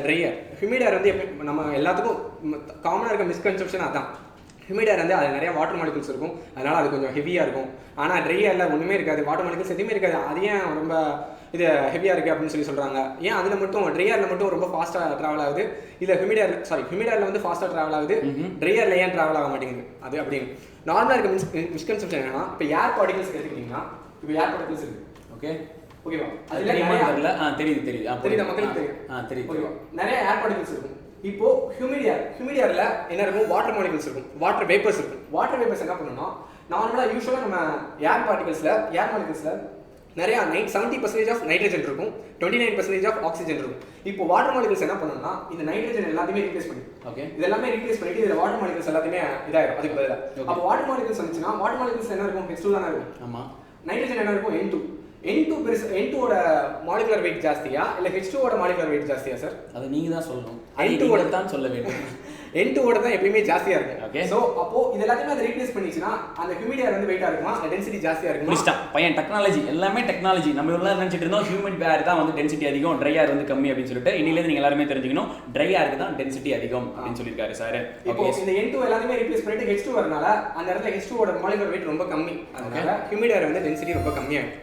dryer humid hair வந்து நம்ம எல்லாத்துக்கும் காமனாக இருக்க மிஸ்கன்செப்ஷன் அதான் ஹியூமிட் ஹேர் வந்து அது நிறைய வாட்டர் மாலிகூல்ஸ் இருக்கும் அதனால அது கொஞ்சம் ஹெவியாக இருக்கும் ஆனால் ட்ரையரில் ஒன்றுமே இருக்காது வாட்டர் மாலிகூல்ஸ் எதுவுமே இருக்காது அது ஏன் ரொம்ப இது ஹெவியாக இருக்குது அப்படின்னு சொல்லி சொல்கிறாங்க ஏன் அதில் மட்டும் ட்ரையரில் மட்டும் ரொம்ப ஃபாஸ்ட்டாக ட்ராவல் ஆகுது இல்லை ஹியூமிட் ஹேரில் வந்து ஃபாஸ்ட்டாக ட்ராவல் ஆகுது ட்ரையரில் ஏன் ட்ராவல் ஆக மாட்டேங்குது அது அப்படின்னு நார்மலாக இருக்க மிஸ்கன்செப்ஷன் என்னன்னா இப்போ ஏர் பார்ட்டிகல்ஸ் எடுத்துக்கிட்டிங்கன்னா இப்போ ஏர் பார்ட்டிகல்ஸ் இருக்குது ஓகேவா அதில் தெரியுது மக்களுக்கு தெரியும் ஓகேவா நிறைய ஏர் பார்ட்டிகல்ஸ் இருக்கும் இப்போ ஹியூமிட் ஏர்ல என்ன இருக்கும் வாட்டர் மாலிகூல்ஸ் இருக்கும் வாட்டர் வேப்பர்ஸ் இருக்கும் வாட்டர் வேப்பர்ஸ் என்ன பண்ணணும்னா நார்மலாக யூஸ்வலாக நம்ம ஏர் மாலிகூல்ஸ்ல நிறைய 70% ஆஃப் நைட்ரஜன் இருக்கும் 29% ஆஃப் ஆக்சிஜன் இருக்கும் இப்போ வாட்டர் மாலிகூல்ஸ் என்ன பண்ணணும்னா இந்த நைட்ரஜன் எல்லாத்தையுமே ரீப்ளேஸ் பண்ணி இதெல்லாமே ரீப்ளேஸ் பண்ணிட்டு இதில் வாட்டர் மாலிகூல்ஸ் எல்லாத்தையுமே இதாயிரும் அதுக்கு பதிலாக அப்போ வாட்டர் மாலிகூல்ஸ் வந்துச்சுன்னா வாட்டர் மாலிகூல்ஸ் என்ன இருக்கும் H2 தானே இருக்கும் ஆமாம் நைட்ரஜன் என்ன இருக்கும் N2 ஓட மாலிகுலர் வெயிட் ஜாஸ்தியா இல்ல H2 ஓட மாலிகுலர் வெயிட் ஜாஸ்தியா சார் அது நீங்க தான் சொல்லணும் N2 ஓட தான் சொல்ல வேண்டும் N2 ஓட தான் எப்பயுமே ஜாஸ்தியா Okay. இருக்கு சோ அப்போ இது எல்லாத்தையும் அதை ரீப்ளேஸ் பண்ணிச்சுனா அந்த ஹியூமிடியர் வந்து வெயிட்டா இருக்குமா அந்த டென்சிட்டி ஜாஸ்தியா இருக்குமா முடிச்சிட்டா பையன் டெக்னாலஜி எல்லாமே டெக்னாலஜி நம்ம எல்லாம் நினைச்சிட்டு இருந்தோம் ஹியூமிட் ஏர் தான் வந்து டென்சிட்டி அதிகம் ட்ரை ஏர் வந்து கம்மி அப்படின்னு சொல்லிட்டு இன்னில இருந்து நீங்க எல்லாரும் தெரிஞ்சுக்கணும் ட்ரை ஏருக்கு தான் டென்சிட்டி அதிகம் அப்படின்னு சொல்லிருக்காரு சார் இப்போ இந்த N2 எல்லாத்தையும் ரீப்ளேஸ் பண்ணிட்டு H2 வரனால அந்த இடத்துல H2 ஓட மாலிகுலர் வெயிட் ரொம்ப கம்மி அதனால ஹியூமிடியர் வந்து டென்சிட்டி ரொம்ப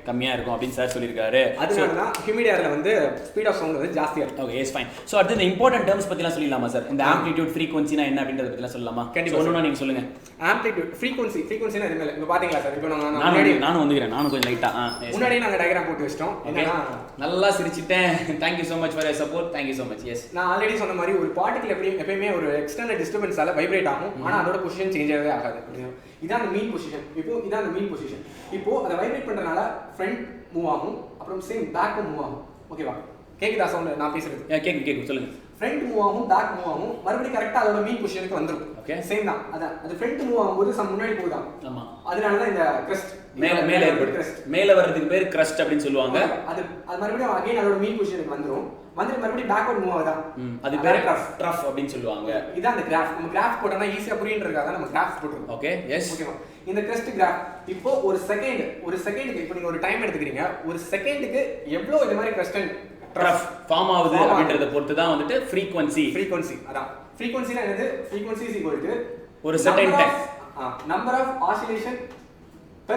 கம்மியா இருக்கும் அப்படின்னு சார் சொல்லிருக்காரு அதனால தான் ஹியூமிடியர்ல வந்து ஸ்பீட் ஆஃப் சவுண்ட் வந்து ஜாஸ்தியா இருக்கும் ஓகே எஸ் ஃபைன் சோ அடுத்து இந்த இம்பார்ட்டன்ட் டர்ம்ஸ் பத்திலாம் சொல்லலாமா சார் இந்த ஆம்ப்ளிட்யூட் ஃப்ரீக்வென்சினா என்ன அப்படின்றத பத்திலாம் சொல்லலாமா கண்டிப்பா சொல்லணும்னா நீங்க சொல்லுங்க ஆம்ப்ளிட்யூட் ஃப்ரீக்வென்சினா இது மேல இங்க பாத்தீங்களா சார் இப்போ நானும் வந்துக்கிறேன் நானும் கொஞ்சம் லைட்டா முன்னாடியே நாங்க டயகிராம் போட்டு வச்சிட்டோம் என்னன்னா நல்லா சிரிச்சிட்டேன் thank you so much for your support thank you so much yes நான் ஆல்ரெடி சொன்ன மாதிரி ஒரு பார்ட்டிகல் எப்பயுமே ஒரு எக்ஸ்டர்னல் டிஸ்டர்பன்ஸால வைப்ரேட் ஆகும் ஆனா அதோட பொசிஷன் சேஞ்ச் ஆகவே ஆகாது இதான் அந்த மீன் பொசிஷன் இதான் அந்த மீன் பொசிஷன் இப்போ அதை வைப்ரேட் பண்றனால ஃப்ரண்ட் மூவ் ஆகும் அப்புறம் சேம் பேக்கும் மூவ் ஆகும் ஓகேவா கேக்குதா சவுண்ட் நான் பேசுறது கேக்கு சொல்லுங்க ஃப்ரண்ட் மூவ் ஆகும் பேக் மூவ் ஆகும் மறுபடியும் கரெக்ட்டா அதோட மீன் பொசிஷனுக்கு வந்துரும் ஓகே சேம் தான் அதான் அது ஃப்ரண்ட் மூவ் ஆகும்போது முன்னாடி போகுதா ஆமா அதனால தான் இந்த கிரஸ்ட் மேல மேல வர்றதுக்கு பேர் கிரஸ்ட் அப்படினு சொல்லுவாங்க அது மறுபடியும் அகைன் அதோட மீன் பொசிஷனுக்கு வந்துரும் வந்து மறுபடியும் பேக்வர்ட் மூவ் ஆகுதா அது பேர் ட்ரஃப் அப்படினு சொல்லுவாங்க இதான் அந்த கிராஃப் நம்ம கிராஃப் போட்டா ஈஸியா புரியும்ன்றதுக்காக நம்ம கிராஃப் போட்டுறோம் ஓகே எஸ் ஓகேவா இந்த கிரஸ்ட் கிராஃப் இப்போ ஒரு செகண்டுக்கு இப்போ நீங்க ஒரு டைம் எடுத்துக்கிறீங்க ஒரு செகண்டுக்கு எவ்வளவு இந்த மாதிரி கிரஸ்ட் ட்ரஃப் ஃபார்ம் ஆகுது அப்படின்றத பொறுத்து தான் வந்துட்டு ஃப்ரீக்வென்சி அதான் ஃப்ரீக்வென்சினா என்னது ஃப்ரீக்வென்சி இஸ் ஈக்குவல் டு ஒரு certain time number of oscillation per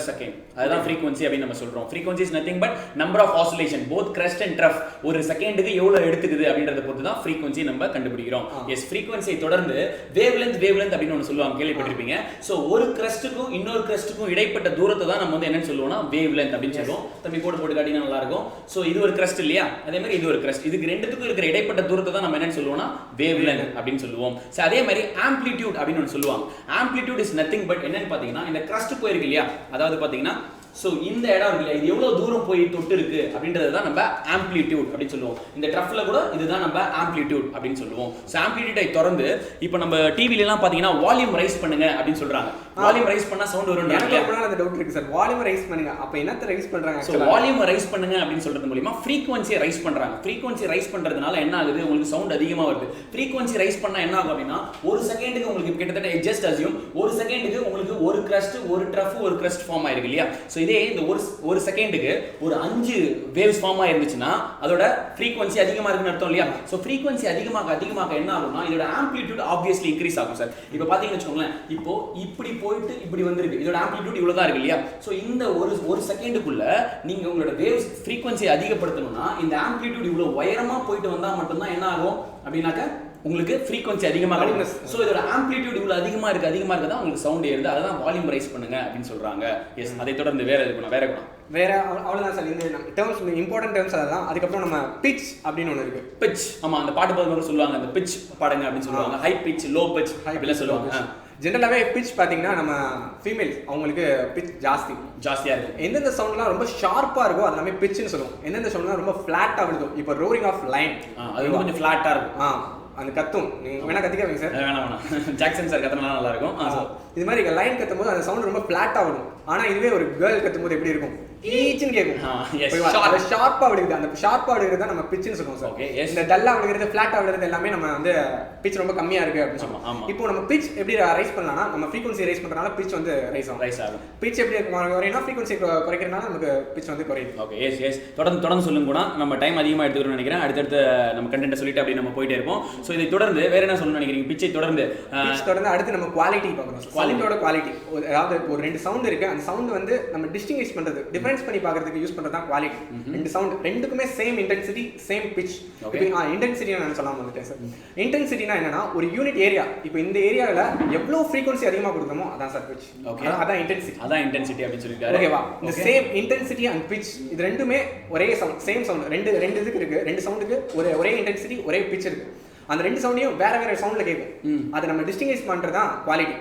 second அதுதான் frequency அப்படி நம்ம சொல்றோம் frequency is nothing but number of oscillation both crest and trough ஒரு செகண்டுக்கு எவ்வளவு எடுத்துக்குது அப்படின்றத பொறுத்து தான் frequency நம்ம கண்டுபிடிக்கிறோம் எஸ் frequency தொடர்ந்து wavelength அப்படினு ஒன்னு சொல்லுவாங்க கேள்விப்பட்டிருப்பீங்க சோ ஒரு crestக்கும் இன்னொரு crestக்கும் இடைப்பட்ட தூரத்தை தான் நம்ம வந்து என்னன்னு சொல்லுவோம்னா wavelength அப்படினு சொல்லுவோம் தம்பி போட்டு காட்டினா நல்லா இருக்கும் சோ இது ஒரு crest இல்லையா அதே மாதிரி இது ஒரு crest இதுக்கு ரெண்டுத்துக்கும் இருக்கிற இடைப்பட்ட தூரத்தை தான் நம்ம என்னன்னு சொல்லுவோம்னா wavelength அப்படினு சொல்லுவோம் சோ அதே மாதிரி amplitude அப்படினு ஒன்னு சொல்லுவாங்க amplitude is nothing but என்னன்னு பாத்தீங்கன்னா இந்த crest போயிருக்கு இல்லையா அதாவது பாத்தீங்கன்னா சோ இந்த இடம் இருக்கு இது எவ்வளவு தூரம் போய் தொட்டு இருக்கு அப்படின்றது தான் நம்ம ஆம்ப்ளிட்யூட் அப்படி சொல்லுவோம் இந்த ட்ரஃப்ல கூட இதுதான் நம்ம ஆம்ப்ளிட்யூட் அப்படினு சொல்லுவோம் சோ ஆம்ப்ளிட்யூடை தொடர்ந்து இப்போ நம்ம டிவில எல்லாம் பாத்தீங்கன்னா வால்யூம் ரைஸ் பண்ணுங்க அப்படினு சொல்றாங்க வால்யூம் ரைஸ் பண்ணா சவுண்ட் வரும்ன்றாங்க எனக்கு அப்பறனால அந்த டவுட் இருக்கு சார் வால்யூம் ரைஸ் பண்ணுங்க அப்ப என்னத்த ரைஸ் பண்றாங்க சோ வால்யூம் ரைஸ் பண்ணுங்க அப்படினு சொல்றது மூலமா ஃப்ரீக்வென்சியை ரைஸ் பண்றாங்க ஃப்ரீக்வென்சி ரைஸ் பண்றதுனால என்ன ஆகுது உங்களுக்கு சவுண்ட் அதிகமா வருது ஃப்ரீக்வென்சி ரைஸ் பண்ணா என்ன ஆகும் அப்படினா ஒரு செகண்டுக்கு உங்களுக்கு கிட்டத்தட்ட ஜஸ்ட் அஸ்யூம் ஒரு செகண்டுக்கு உங்களுக்கு ஒரு கிரஸ்ட் ஒரு ட்ரஃப் ஒரு கிரஸ்ட் ஃபார்ம் ஆயிருக்கு இல்லையா சோ இதே இந்த ஒரு செகண்டுக்கு ஒரு 5 வேவ்ஸ் ஃபார்ம் ஆயிருந்துச்சுனா அதோட frequency அதிகமா இருக்குன்னு அர்த்தம் இல்லையா சோ frequency அதிகமாக என்ன ஆகும்னா இதோட amplitude obviously increase ஆகும் சார் இப்போ பாத்தீங்கன்னு வெச்சுக்கோங்களேன் இப்போ இப்படி போயிட்டு இப்படி வந்திருக்கு இதோட amplitude இவ்வளவு தான் இருக்கு இல்லையா சோ இந்த ஒரு செகண்டுக்குள்ள நீங்க உங்களோட வேவ்ஸ் frequency அதிகப்படுத்தணும்னா இந்த amplitude இவ்வளவு உயரமா போயிட்டு வந்தா மட்டும் தான் என்ன ஆகும் அப்படினாக்க உங்களுக்கு frequency அதிகமா கிடைக்கும் சோ இதோட amplitude இவ்வளவு அதிகமா இருக்கு தான் உங்களுக்கு சவுண்ட் ஏறுது அதான் வால்யூம் ரைஸ் பண்ணுங்க அப்படினு சொல்றாங்க எஸ் அதை தொடர்ந்து வேற அவ்வளவுதான் சார் இந்த டேர்ம்ஸ் இம்பார்ட்டன்ட் டேர்ம்ஸ் அதெல்லாம் அதுக்கு அப்புறம் நம்ம பிட்ச் அப்படினு ஒன்னு இருக்கு பிட்ச் ஆமா அந்த பாட்டு பாடுறவங்க சொல்லுவாங்க அந்த பிட்ச் பாடுங்க அப்படினு சொல்லுவாங்க ஹை பிட்ச் லோ பிட்ச் அப்படிலாம் சொல்லுவாங்க ஜெனரலாவே பிட்ச் பாத்தீங்கன்னா நம்ம ஃபீமேல்ஸ் அவங்களுக்கு பிட்ச் ஜாஸ்தியா இருக்கு எந்தெந்த சவுண்ட்லாம் ரொம்ப ஷார்ப்பா இருக்கோ அது நம்ம பிட்ச்னு சொல்லுவோம் எந்தெந்த சவுண்ட்லாம் ரொம்ப ஃபிளாட்டா விடுதோ இப்போ ரோரிங் ஆஃப் லைன் அது கொஞ்சம் ஃபிளாட்டா இருக்கும் அந்த கத்தும் நீங்க வேணா கத்திக்காதீங்க சார் வேணாம் ஜாக்சன் சார் கத்துனா நல்லா இருக்கும் இது மாதிரி லைன் கத்தும்போது அந்த சவுண்ட் ரொம்ப ஃபிளாட்டா வரும் ஆனா இதுவே ஒரு கேர்ள் கத்தும்போது எப்படி இருக்கும் ஈச்னு கேக்கும் ஷார்ப்பா விடுது அந்த ஷார்ப்பா விடுறது தான் நம்ம பிட்ச்னு சொல்லுவோம் சார் இந்த டல்லா விடுறது ஃபிளாட்டா விடுறது எல்லாமே நம்ம வந்து பிட்ச் ரொம்ப கம்மியா இருக்கு அப்படின்னு சொல்லுவோம் இப்போ நம்ம பிட்ச் எப்படி ரைஸ் பண்ணலாம்னா நம்ம ஃப்ரீக்வென்சி ரைஸ் பண்றனால பிட்ச் வந்து ரைஸ் ஆகும் பிட்ச் எப்படி குறையனா ஃப்ரீக்வென்சி குறைக்கிறனால நமக்கு பிட்ச் வந்து குறையும் ஓகே எஸ் தொடர்ந்து சொல்லுங்க கூட நம்ம டைம் அதிகமா எடுத்துக்கணும்னு நினைக்கிறேன் அடுத்து நம்ம கண்டென்ட் சொல்லிட்டு அப்படியே நம்ம போயிட்டே இருப்போம் சோ இதை தொடர்ந்து வேற என்ன சொல்லணும்னு நினைக்கிறீங்க பிட்சை தொடர்ந்து அடுத்து நம்ம குவாலிட்டி பார்க்கணும் குவாலிட்டியோட குவாலிட்டி அதாவது ஒரு ரெண்டு சவுண்ட் இருக்கு அந்த சவுண்ட் வந்து நம்ம டிஸ்டிங்விஷ் பண்றது டிஃபரன்ஸ் பண்ணி பார்க்கிறதுக்கு யூஸ் பண்றது தான் குவாலிட்டி ரெண்டு சவுண்ட் ரெண்டுக்குமே same intensity same pitch intensity நான் சொல்லாம வந்துட்டேன் சார் இன்டென்சிட்டினா என்னன்னா ஒரு யூனிட் ஏரியா இப்போ இந்த ஏரியால எவ்வளவு ஃப்ரீக்வென்சி அதிகமா கொடுக்கறோமோ அதான் சார் பிட்ச் ஓகே அதான் இன்டென்சிட்டி அப்படி சொல்லிருக்காரு ஓகேவா இந்த சேம் இன்டென்சிட்டி அண்ட் பிட்ச் இது ரெண்டுமே ஒரே சவுண்ட் சேம் சவுண்ட் ரெண்டு இதுக்கு இருக்கு ரெண்டு சவுண்டுக்கு ஒரே இன்டென்சிட்டி ஒரே பிட்ச் இருக்கு அந்த ரெண்டு சவுண்டையும் வேற சவுண்ட்ல கேட்கும் அதை நம்ம டிஸ்டிங்விஷ் பண்றதுதான் குவாலிட்டி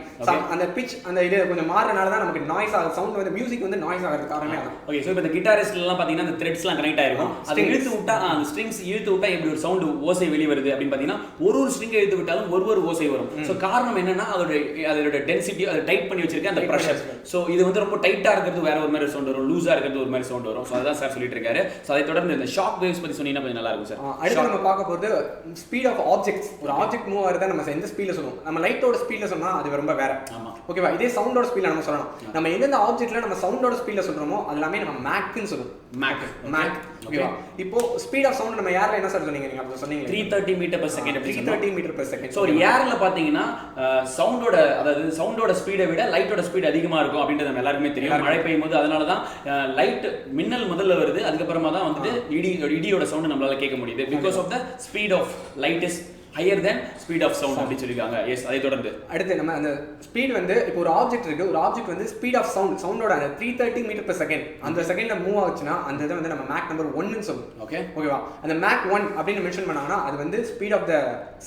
அந்த பிட்ச் அந்த இது கொஞ்சம் மாறனால தான் நமக்கு நாய்ஸ் ஆகுது சவுண்ட் வந்து மியூசிக் வந்து நாய்ஸ் ஆகுறது காரணமே அதான் ஓகே சோ இப்போ இந்த கிட்டாரிஸ்ட்ல எல்லாம் பாத்தீங்கன்னா அந்த த்ரெட்ஸ்லாம் கனெக்ட் ஆயிருக்கும் அது இழுத்து விட்டா அந்த ஸ்ட்ரிங்ஸ் இழுத்து விட்டா எப்படி ஒரு சவுண்ட் ஓசை வெளிய வருது அப்படினு பாத்தீங்கன்னா ஒரு ஸ்ட்ரிங் இழுத்து விட்டாலும் ஒரு ஓசை வரும் சோ காரணம் என்னன்னா அதோட டென்சிட்டி அதை டைட் பண்ணி வச்சிருக்க அந்த பிரஷர் சோ இது வந்து ரொம்ப டைட்டா இருக்கிறது வேற ஒரு மாதிரி சவுண்ட் வரும் லூசா இருக்கிறது ஒரு மாதிரி சவுண்ட் வரும் சோ அதான் சார் சொல்லிட்டு இருக்காரு சோ அதை தொடர்ந்து இந்த ஷாக் வேவ்ஸ் பத்தி சொன்னீங்கன்னா கொஞ்சம் நல்லா இருக்கும் சார் அடுத்து நம்ம பார்க்க போறது ஸ்பீட் ஆஃப் ஆப்ஜெக்ட்ஸ் ஒரு ஆப்ஜெக்ட் மூவ் ஆகிறத நம்ம எந்த ஸ்பீடில் சொல்லுவோம். நம்ம லைட்டோட ஸ்பீடில் சொன்னால் அது ரொம்ப வேற. ஓகேவா? இதே சவுண்டோட ஸ்பீடில் நம்ம சொல்லணும். நம்ம எந்தெந்த ஆப்ஜெக்ட்ல நம்ம சவுண்டோட ஸ்பீடில் சொல்கிறோமோ அது எல்லாமே நம்ம மேக்னு சொல்லுவோம். மேக். ஓகேவா? இப்போ ஸ்பீட் ஆஃப் சவுண்ட் நம்ம ஏர்ல என்ன சார் சொன்னீங்க? நீங்க அப்போ சொன்னீங்க 330 m/s. 330 m/s. ஸோ ஏர்ல பார்த்தீங்கன்னா சவுண்டோட, அதாவது சவுண்டோட ஸ்பீடை விட லைட்டோட ஸ்பீட் அதிகமாக இருக்கும் அப்படின்றது நம்ம எல்லாருக்குமே தெரியும். மழை பெய்யும் போது அதனால தான் லைட் மின்னல் முதல்ல வருது, அதுக்கப்புறமா தான் வந்துட்டு இடியோட சவுண்ட் நம்மளால கேட்க முடியுது. Because of the speed of light is higher then speed of sound அப்படி சொல்லிருக்காங்க. எஸ், அதை தொடர்ந்து அடுத்து நம்ம அந்த ஸ்பீட் வந்து இப்போ ஒரு ஆப்ஜெக்ட் இருக்கு, ஒரு ஆப்ஜெக்ட் வந்து ஸ்பீட் ஆஃப் சவுண்டோட அந்த 330 m/s அந்த செகண்ட்ல மூவ் ஆச்சுன்னா அந்த இதை வந்து நம்ம மேக் நம்பர் 1ன்னு சொல்லுவோம். ஓகேவா? அந்த மேக் 1 அப்படின்னு மென்ஷன் பண்ணாங்கன்னா அது வந்து ஸ்பீட் ஆஃப் த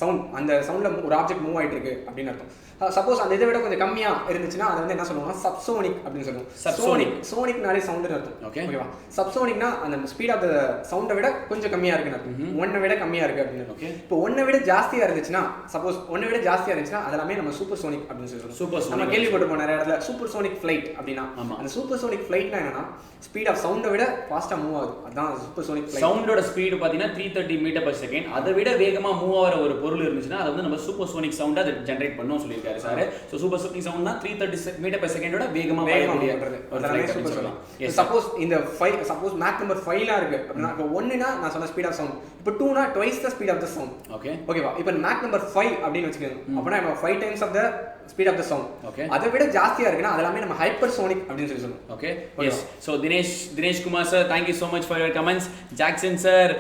சவுண்ட், அந்த சவுண்ட்ல ஒரு ஆப்ஜெக்ட் மூவ் ஆயிட்டு இருக்கு அப்படின்னு அர்த்தம். சப்போஸ் அந்த இதை விட கொஞ்சம் கம்மியா இருந்துச்சுன்னா அதை வந்து என்ன சொல்லுவாங்க? சப்சோனிக் அப்படின்னு சொல்லுவோம். சோனிக்னாலே சவுண்ட்னு அர்த்தம். ஓகேவா? சப்சோனிக்னா அந்த ஸ்பீட் ஆஃப் த சவுண்டை விட கொஞ்சம் கம்மியா இருக்குன்னு அர்த்தம். 1 விட கம்மியா இருக்கு அப்படின்னு. இப்போ 1 விட ஜாஸ்தியா இருந்துச்சுன்னா, சப்போஸ் 1 விட ஜாஸ்தியா இருந்துச்சுன்னா அதெல்லாமே நம்ம சூப்பர் சோனிக் அப்படின்னு சொல்றோம். நம்ம கேள்விப்பட்டிருப்போம் நிறைய இடத்துல சூப்பர் சோனிக் ஃபிளைட் அப்படின்னா. அந்த சூப்பர் சோனிக் ஃபிளைட்னா என்னன்னா ஸ்பீட் ஆஃப் சவுண்டை விட ஃபாஸ்டா மூவ் ஆகுது, அதான் சூப்பர் சோனிக் ஃபிளைட். சவுண்டோட ஸ்பீடு பாத்தீங்கன்னா 330 m/s. அதை விட வேகமா மூவ் ஆகிற ஒரு பொருள் இருந்துச்சுன்னா அது வந்து நம்ம சூப்பர் சோனிக் சவுண்டை அதை ஜெனரேட் பண்ணும் சொல்லியிருக்காரு சார். ஸோ சூப்பர் சோனிக் சவுண்ட்னா 330 m/s வேகமா பண்றது. சப்போஸ் இந்த 5 சப்போஸ் மேக் நம்பர் 5 இருக்கு அப்படின்னா, இப்போ 1னா நான் சொன்ன ஸ்பீட் ஆஃப் சவுண்ட், இப்போ 2னா twice the speed of the sound. ஓகேவா? இப்போ மேக் நம்பர் 5 அப்படின்னு வச்சுக்கோங்க, அப்படின்னா நம்ம 5 times of the speed of the sound. அதை விட ஜாஸ்தியா இருக்குன்னா அதெல்லாமே நம்ம ஹைப்பர் சோனிக் அப்படின்னு சொல்லி சொல்லுவோம். Okay, yes. So Dinesh Kumar sir, thank you so much for your comments. Jackson sir,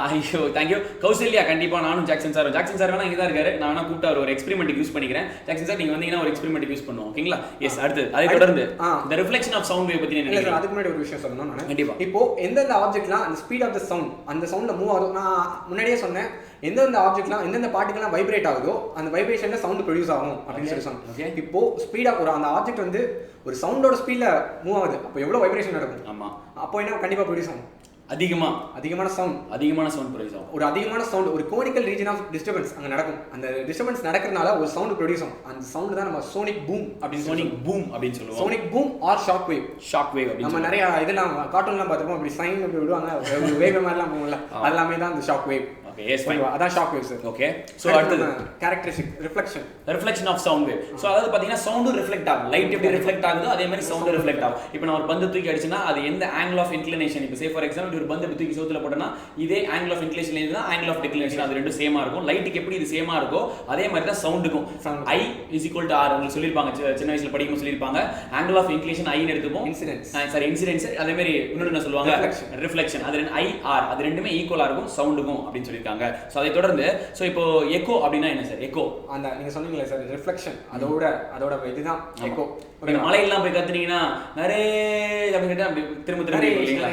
ஐயோ தேங்க்யூ. கௌசல்யா, கண்டிப்பா நானும் ஜாக்சன் சார் வேணா இங்கே தான் இருக்காரு, நான் வேணா கூப்பிட்டு ஒரு எக்ஸ்பெரிமெண்ட் யூஸ் பண்ணிக்கிறேன். ஜாக்சன் சார் நீங்க வந்தீங்கன்னா ஒரு எக்ஸ்பெரிமெண்ட் யூஸ் பண்ணுவோம். ஓகேங்களா? எஸ். அடுத்து அதை தொடர்ந்து இந்த ரிஃப்ளெக்ஷன் ஆஃப் சவுண்ட் வேவ் பத்தி நினைக்கிறேன். அதுக்கு முன்னாடி ஒரு விஷயம் சொல்லணும் நான். கண்டிப்பா. இப்போ எந்தெந்த ஆப்ஜெக்ட்லாம் அந்த ஸ்பீட் ஆஃப் த சவுண்ட் அந்த சவுண்ட்ல மூவ் ஆகுது, நான் முன்னாடியே சொன்னேன் எந்தெந்த ஆப்ஜெக்ட்லாம் எந்தெந்த பார்ட்டிகல்லாம் வைப்ரேட் ஆகுதோ அந்த வைப்ரேஷன்ல சவுண்ட் ப்ரொடியூஸ் ஆகும் அப்படின்னு சொல்லி சொன்னேன். இப்போ ஸ்பீட் ஆஃப் அந்த ஆப்ஜெக்ட் வந்து ஒரு சவுண்டோட ஸ்பீட்ல மூவ் ஆகுது, அப்போ எவ்வளவு வைப்ரேஷன் நடக்கும்? ஆமா. அப்போ என்ன கண்டிப்பா ப்ரொடியூஸ் ஆகும்? அதிகமான சவுண்ட் ப்ரொடியூஸ் ஆகும். ஒரு அதிகமான சவுண்ட், ஒரு கோனிக்கல் ரீஜன் ஆஃப் டிஸ்டர்பன்ஸ் அங்க நடக்கும். அந்த டிஸ்டர்பன்ஸ் நடக்கிறதுனால ஒரு சவுண்ட் ப்ரொடியூஸ் ஆகும். அந்த சவுண்ட் தான் நம்ம சோனிக் பூம் அப்படின்னு சொல்லுவோம். Sonic boom or shock wave. நம்ம நிறைய இதெல்லாம் கார்ட்டூன்லாம் பார்த்திருப்போம், அப்படி சைன் அப்படி விடுவாங்க, வேவ் மாதிரிலாம் போகல, எல்லாமே தான் அந்த shock wave. Okay, yes, fine. அதான் shock wave sir. Okay, so அடுத்து characteristic reflection of sound wave. So அதாவது பாத்தீங்கன்னா சவுண்ட் ரிஃப்ளெக்ட் ஆகும். லைட் எப்படி ரிஃப்ளெக்ட் ஆகுதோ அதே மாதிரி சவுண்ட் ரிஃப்ளெக்ட் ஆகும். இப்போ நான் ஒரு பந்து தூக்கி அடிச்சனா அது எந்த ஆங்கிள் ஆஃப் இன்க்ளினேஷன், இப்போ சே ஃபார் எக்ஸாம்பிள் ஒரு பந்து தூக்கி சவுத்துல போட்டனா இதே ஆங்கிள் ஆஃப் இன்க்ளினேஷன்ல இருந்தா ஆங்கிள் ஆஃப் டிக்ளினேஷன் அது ரெண்டும் சேமா இருக்கும். லைட்டுக்கு எப்படி இது சேமா இருக்கோ அதே மாதிரி தான் சவுண்டுக்கும் I = R உங்களுக்கு சொல்லிருப்பாங்க, சின்ன வயசுல படிக்கும்போது சொல்லிருப்பாங்க. ஆங்கிள் ஆஃப் இன்க்ளினேஷன் I ன்னு எடுத்துப்போம், இன்சிடென்ஸ் அதே மாதிரி இன்னொன்னு என்ன சொல்லுவாங்க, ரிஃப்ளெக்ஷன். அது I R அது ரெண்டுமே ஈக்குவலா இருக்கும் சவுண்டுக்கும் அப்படின்னு சொல்லிருக்காங்க. சோ அதை தொடர்ந்து சோ இப்போ எக்கோ அப்படினா என்ன சார்? எக்கோ அந்த நீங்க சொன்னீங்களே சார் ரிஃப்ளெக்ஷன், அதோட இதுதான் எக்கோ. மலையெல்லாம் போய் கத்துனீங்கன்னா நிறைய அப்படிங்கிட்ட அப்படி திரும்ப இல்லைங்களா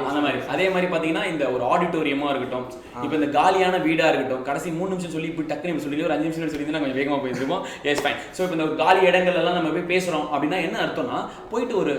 அந்த மாதிரி. அதே மாதிரி பாத்தீங்கன்னா இந்த ஒரு ஆடிட்டோரியமா இருக்கட்டும், இப்போ இந்த காலியான வீடா இருக்கட்டும், கடைசி 3 நிமிஷம் சொல்லி போய் டக்குனு சொல்லி ஒரு 5 நிமிஷம் சொல்லி கொஞ்சம் வேகமா போயிருப்போம். S fine. ஸோ இப்போ இந்த காலி இடங்கள் எல்லாம் நம்ம போய் பேசுறோம் அப்படின்னா என்ன அர்த்தம்னா போயிட்டு ஒரு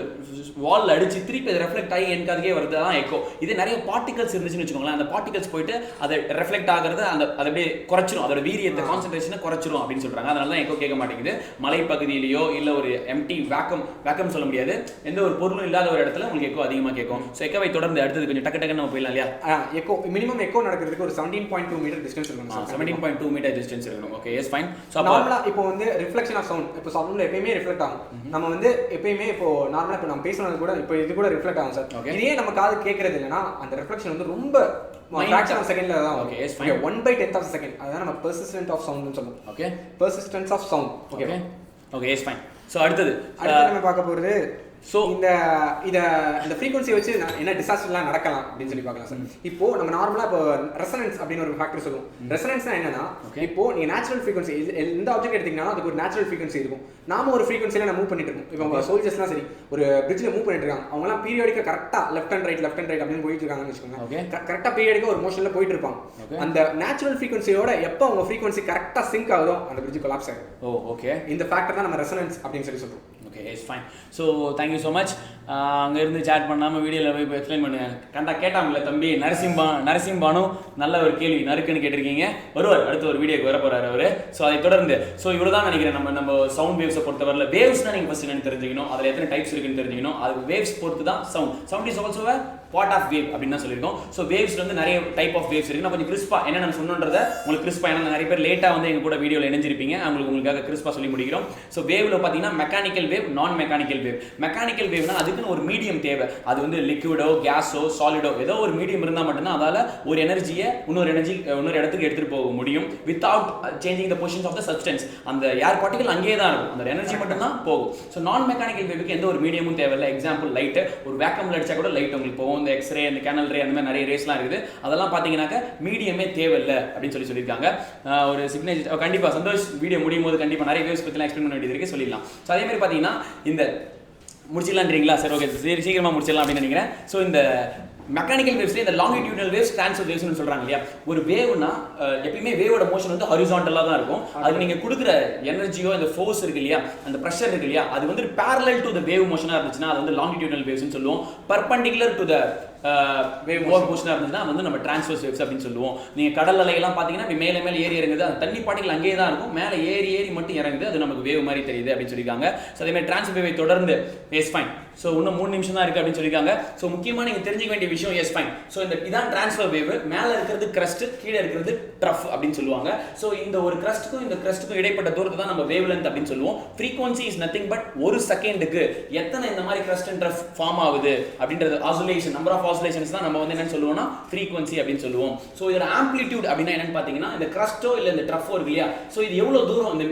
வால்ல அடிச்சு திருப்பி அது ரெஃப்ளெக்ட் ஆகி எனக்கு அதுக்கே வருது தான் எக்கோ. இதே நிறைய பார்ட்டிகல்ஸ் இருந்துச்சுன்னு வச்சுக்கோங்களேன், அந்த பார்ட்டிகல்ஸ் போயிட்டு அதை ரெஃப்ளெக்ட் ஆகிறது அதை அப்படியே குறைச்சிரும், அதோட வீரியத்தை கான்சென்ட்ரேஷனை குறைச்சிரும் அப்படின்னு சொல்றாங்க. அதனால தான் எக்கோ கேட்க மாட்டேங்குது. மலை பகுதியிலயோ இல்ல ஒரு எம்டி வேக்கம் சொல்ல முடியாது, எந்த ஒரு பொருளும் இல்லாத ஒரு இடத்துல உங்களுக்கு எக்கோ அதிகமா கேட்கும். சோ எக்கோவை தொடர்ந்து அடுத்து கொஞ்சம் டக்கு டக்குன்னு நம்ம போயிடலாம் இல்லையா? எக்கோ மினிமம் எக்கோ நடக்கிறதுக்கு ஒரு 17.2 மீட்டர் டிஸ்டன்ஸ் இருக்கணும். 17.2 மீட்டர் டிஸ்டன்ஸ் இருக்கணும். Okay, yes fine. சோ நார்மலா இப்போ வந்து ரிஃப்ளெக்ஷன் ஆஃப் சவுண்ட், இப்போ சவுண்ட்ல எப்பவுமே ரிஃப்ளெக்ட் ஆகும். நம்ம வந்து எப்பவுமே இப்போ நார்மலா இப்போ நம்ம பேசுறது கூட இப்போ இது கூட ரிஃப்ளெக்ட் ஆகும் சார். இதே நம்ம காது கேட்கறது இல்லனா அந்த ரிஃப்ளெக்ஷன் வந்து ரொம்ப fraction of second la தான். Okay, yes fine. 1/10 of a second. அதான் நம்ம persistent of sound னு சொல்லுவோம். Okay, persistence of sound. Okay, okay, yes fine. So அடுத்து நம்ம பார்க்க போறது ஸோ இந்த ஃப்ரீக்வன்சி வச்சு என்ன டிசாஸ்டர்லாம் நடக்கலாம் அப்படின்னு சொல்லி பார்க்கலாம் சார். இப்போ நம்ம நார்மலாக இப்போ ரெசனன்ஸ் அப்படின்னு ஒரு ஃபேக்டர் சொல்லுவோம். ரெசனன்ஸ்னா என்னன்னா, இப்போ நீங்கள் நேச்சுரல் ஃப்ரீக்வன்சி எந்த ஆப்ஜெக்ட் எடுத்தீங்கன்னா அதுக்கு ஒரு நேச்சுரல் ஃப்ரீக்வன்சி இருக்கும். நாம ஒரு ஃப்ரீக்வன்சியில் நான் மூவ் பண்ணிட்டு இருக்கோம். இப்போ உங்க சோல்ஜர்ஸ்லாம் சரி ஒரு பிரிட்ஜில் மூவ் பண்ணிட்டு இருக்காங்க, அவங்கலாம் பீரியாடிக்காக கரெக்டாக லெஃப்ட் அண்ட் ரைட் அப்படின்னு போயிட்டு இருக்காங்கன்னு வச்சுக்கோங்க. கரெக்டாக பீரியாடிக்காக ஒரு மோஷனில் போயிட்டு இருப்பாங்க. அந்த நேச்சுரல் ஃப்ரீக்வன்சியோட எப்போ அவங்க ஃப்ரீக்வன்சி கரெக்டாக சிங்க் ஆகுதோ அந்த பிரிட்ஜ் கொலாப்ஸ் ஆகும். ஓகே, இந்த ஃபேக்டர் தான் நம்ம ரெசனன்ஸ் அப்படின்னு சொல்லி சொல்றோம். Okay, it's fine. So thank you so much. அங்கே இருந்து சேட் பண்ணாமல் வீடியோவில் போய் எக்ஸ்பிளைன் பண்ணுங்க. கேட்டாங்கல்ல தம்பி நரசிம்பானு நல்ல ஒரு கேள்வி நறுக்குன்னு கேட்டிருக்கீங்க. அடுத்த ஒரு வீடியோக்கு வர போறாரு அவரு. ஸோ அதை தொடர்ந்து ஸோ இவ்வளோ தான் நினைக்கிறேன். நம்ம சவுண்ட் வேவ்ஸை பொறுத்தவரையில் வேவ்ஸ்னா நீங்கள் ஃபர்ஸ்ட் என்னன்னு தெரிஞ்சுக்கணும், அதில் எத்தனை டைப்ஸ் இருக்குன்னு தெரிஞ்சுக்கணும். அது வேவ்ஸ் பொறுத்து தான் sound is also part of wave அப்படின்னு தான் சொல்லியிருக்கோம். ஸோ வேவ்ஸ்ல வந்து நிறைய டைப் ஆஃப் வேவ்ஸ் இருக்கு. நான் கொஞ்சம் கிறிஸ்பா என்ன நான் சொன்னன்றதை உங்களுக்கு கிறிஸ்பா, ஏன்னா நிறைய பேர் லேட்டாக வந்து எங்க கூட வீடியோவில் இணைஞ்சிருப்பீங்க, உங்களுக்காக கிறிஸ்பா சொல்லி முடிக்கிறோம். ஸோ வேவ்ல பார்த்தீங்கன்னா மெக்கானிக்கல் வேவ், நான் மெக்கானிக்கல் வேவ். மெக்கானிக்கல் வேவ்னா அதுக்குன்னு ஒரு மீடியம் தேவை. அது வந்து லிக்விடோ கேஸோ சாலிடோ ஏதோ ஒரு மீடியம் இருந்தால் மட்டும்தான் அதால ஒரு எனர்ஜியை இன்னொரு இடத்துக்கு எடுத்துட்டு போக முடியும் without changing the positions of the substance. அந்த ஏர் பார்ட்டிகல் அங்கேயே தான் இருக்கும், அந்த எனர்ஜி மட்டும் தான் போகும். ஸோ நான் மெக்கானிக்கல் வேவுக்கு எந்த ஒரு மீடியமும் தேவையில்லை. எக்ஸாம்பிள் லைட், ஒரு வேக்கம்ல அடிச்சா கூட லைட் உங்களுக்கு போகும். இந்த எக்ஸ்ரே, இந்த கேனல் ரே, அந்த மாதிரி நிறைய ரேஸ்லாம் இருக்குது. அதெல்லாம் பார்த்தீங்கன்னாக்க மீடியமே தேவையில்லை அப்படின்னு சொல்லியிருக்காங்க. ஒரு சிக்னேச்சர் கண்டிப்பாக சந்தோஷ் வீடியோ முடியும் போது கண்டிப்பாக நிறைய வேவ்ஸ் பற்றிலாம் எக்ஸ்பிளைன் பண்ண வேண்டியது இருக்கு, சொல்லிடலாம். ஸோ அதே மாதிரி பார்த்தீங்கன்னா இந்த முடிச்சிடலான்றீங்களா? சரி, ஓகே, சீக்கிரமாக முடிச்சிடலாம் அப்படின்னு நினைக்கிறேன். ஸோ இந்த மெக்கானிக்கல் வேவ்ஸ்ல இந்த லாங்கிடியூடல் வேவ்ஸ், ட்ரான்ஸ்வர்ஸ் வேவ்ஸ்னு சொல்றாங்க இல்லையா? ஒரு வேவ்னா எப்பயுமே வேவோட மோஷன் வந்து ஹாரிசான்டலா தான் இருக்கும். அது நீங்க கொடுக்குற எனர்ஜியோ இந்த ஃபோர்ஸ் இருக்கு இல்லையா, அந்த பிரஷர் இருக்கு இல்லையா, அது வந்து parallel to the wave motion இருந்துச்சுன்னா அது வந்து longitudinal waves சொல்லுவோம். perpendicular to the wave motion இருந்துச்சுன்னா அது வந்து நம்ம transverse waves அப்படின்னு சொல்லுவோம். நீங்க கடல் அலையெல்லாம் பாத்தீங்கன்னா மேலே மேலே ஏறி இறங்குது, அந்த தண்ணி பார்ட்டிகள் அங்கேயே தான் இருக்கும், மேலே ஏறி மட்டும் இறங்குது, அது நமக்கு வேவ் மாதிரி தெரியுது அப்படின்னு சொல்லியிருக்காங்க. ஸோ அதே மாதிரி டிரான்ஸ்வர் வேவை தொடர்ந்து எஸ் ஃபைன். ஸோ இன்னும் 3 நிமிஷம் தான் இருக்கு அப்படின்னு சொல்லியிருக்காங்க. ஸோ முக்கியமாக நீங்கள் தெரிஞ்சுக்க வேண்டிய விஷயம் எஸ் ஃபைன். ஸோ இதான் டிரான்ஸ்ஃபர் வேவ். மேலே இருக்கிறது கிரஸ்ட், கீழே இருக்கிறது ட்ரஃப் அப்படின்னு சொல்லுவாங்க. ஸோ இந்த ஒரு கிரஸ்ட்டுக்கும் இந்த கிரஸ்ட்டுக்கும் இடைப்பட்ட தூரத்தை தான் நம்ம வேவ் லென்த் அப்படின்னு சொல்லுவோம். ஃப்ரீக்வன்சி இஸ் நத்திங் பட் ஒரு செகண்டுக்கு எத்தனை இந்த மாதிரி கிரஸ்ட் அண்ட் ட்ரஃப் ஃபார்ம் ஆகுது அப்படின்றது ஆசோலேஷன், நம்பர் ஆஃப் ஆசோலேஷன்ஸ் தான் நம்ம வந்து என்னன்னு சொல்லுவோம்னா ஃப்ரீக்வன்சி அப்படின்னு சொல்லுவோம். ஸோ இதோட ஆம்ப்ளிடியூட் அப்படின்னா என்னன்னு பார்த்தீங்கன்னா இந்த கிரஸ்ட்டோ இல்லை இந்த ட்ரஃபோ இருக்கு இல்லையா, ஸோ இது எவ்வளோ தூரம் இந்த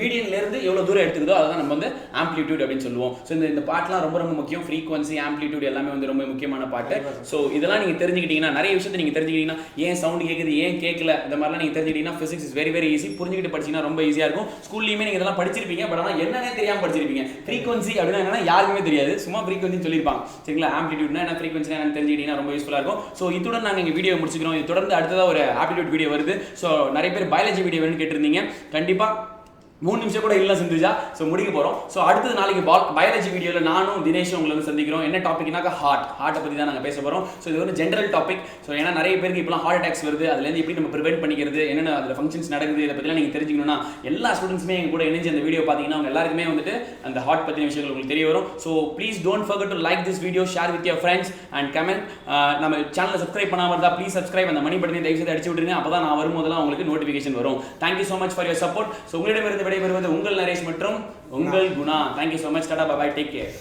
மீடியன்ல இருந்து எவ்வளோ தூரம் எடுத்துக்குதோ அதை தான் நம்ம வந்து ஆம்ப்ளிடியூட் அப்படின்னு சொல்லுவோம். ஸோ இந்த பாட்லாம் ரொம்ப ரொம்ப முக்கியம். ஃப்ரீக்வன்சி, ஆம்ப்ளிடியூட் எல்லாமே வந்து ரொம்ப முக்கியமான பாட்டு. ஸோ இதெல்லாம் நீங்க தெரிஞ்சுக்கிட்டீங்கன்னா, நிறைய விஷயத்தை நீங்க தெரிஞ்சுக்கிட்டீங்கன்னா, ஏன் சவுண்ட் கேட்குது, ஏன் கேட்கல, இந்த மாதிரிலாம் நீங்க தெரிஞ்சுக்கிட்டீங்கன்னா physics is very very easy. புரிஞ்சுக்கிட்டு படிச்சீங்கன்னா ரொம்ப ஈஸியா இருக்கும். ஸ்கூல்லையுமே நீங்க இதெல்லாம் படிச்சிருப்பீங்க, பட் ஆனால் என்னன்னே தெரியாம படிச்சிருப்பீங்க. ஃப்ரீக்வன்சி அப்படின்னா என்னன்னா யாருக்குமே தெரியாது, சும்மா ஃப்ரீக்வன்சின்னு சொல்லியிருப்பாங்க. சரிங்களா? ஆம்ப்ளிடியூட்னா என்ன, ஃப்ரீக்வன்சினா என்னன்னு தெரிஞ்சுக்கிட்டீங்கன்னா ரொம்ப யூஸ்ஃபுல்லா இருக்கும். ஸோ இதுடன் நாங்கள் எங்கள் வீடியோ முடிச்சுக்கிறோம். இது தொடர்ந்து அடுத்ததாக ஒரு ஆப்டிடியூட் வீடியோ வருது. ஸோ நிறைய பேர் பயாலஜி வீடியோ வேணும்னு கேட்டிருந்தீங்க. கண்டிப்பா 3 நிமிஷம் கூட இல்லை செஞ்சுச்சா. ஸோ முடிக்க போகிறோம். ஸோ அடுத்தது நாளைக்கு பயாலஜி வீடியோவில் நானும் தினேஷும் உங்களை வந்து சந்திக்கிறோம். என்ன டாபிக்னாக்கா ஹார்ட்டை பற்றி தான் நாங்கள் பேச போகிறோம். ஸோ இது ஒரு ஜென்ரல் டாபிக். ஸோ ஏன்னா நிறைய பேருக்கு இப்போலாம் ஹார்ட் அட்டாக்ஸ் வருது, அதுலேருந்து எப்படி நம்ம ப்ரிவென்ட் பண்ணிக்கிறது, என்னென்ன அதில் ஃபங்க்ஷன்ஸ் நடக்குது, இதை பற்றிலாம் நீங்கள் தெரிஞ்சுக்கணும்னா எல்லா ஸ்டூடெண்ட்ஸுமே எங்க கூட இணைஞ்சு அந்த வீடியோ பார்த்தீங்கன்னா அவங்க எல்லாருக்குமே வந்துட்டு அந்த ஹார்ட் பற்றின விஷயங்கள் உங்களுக்கு தெரிய வரும். So please don't forget to like this video, share with your friends and comment. நம்ம சேனலை சப்ஸ்கிரைப் பண்ணாமல் இருந்தால் ப்ளீஸ் சப்ஸ்கிரைப், அந்த மணி பட்டனை தயவு செய்து அடிச்சு விட்டுருங்க. அப்போ தான் நான் வரும்போதெல்லாம் உங்களுக்கு நோட்டிஃபிகேஷன் வரும். Thank you so much for your support. So உங்களிடமிருந்து விடைபெறுவது உங்கள் நரேஷ் மற்றும் உங்கள் குணா. Thank you so much. டாடா, பை பை, டேக் கேர்.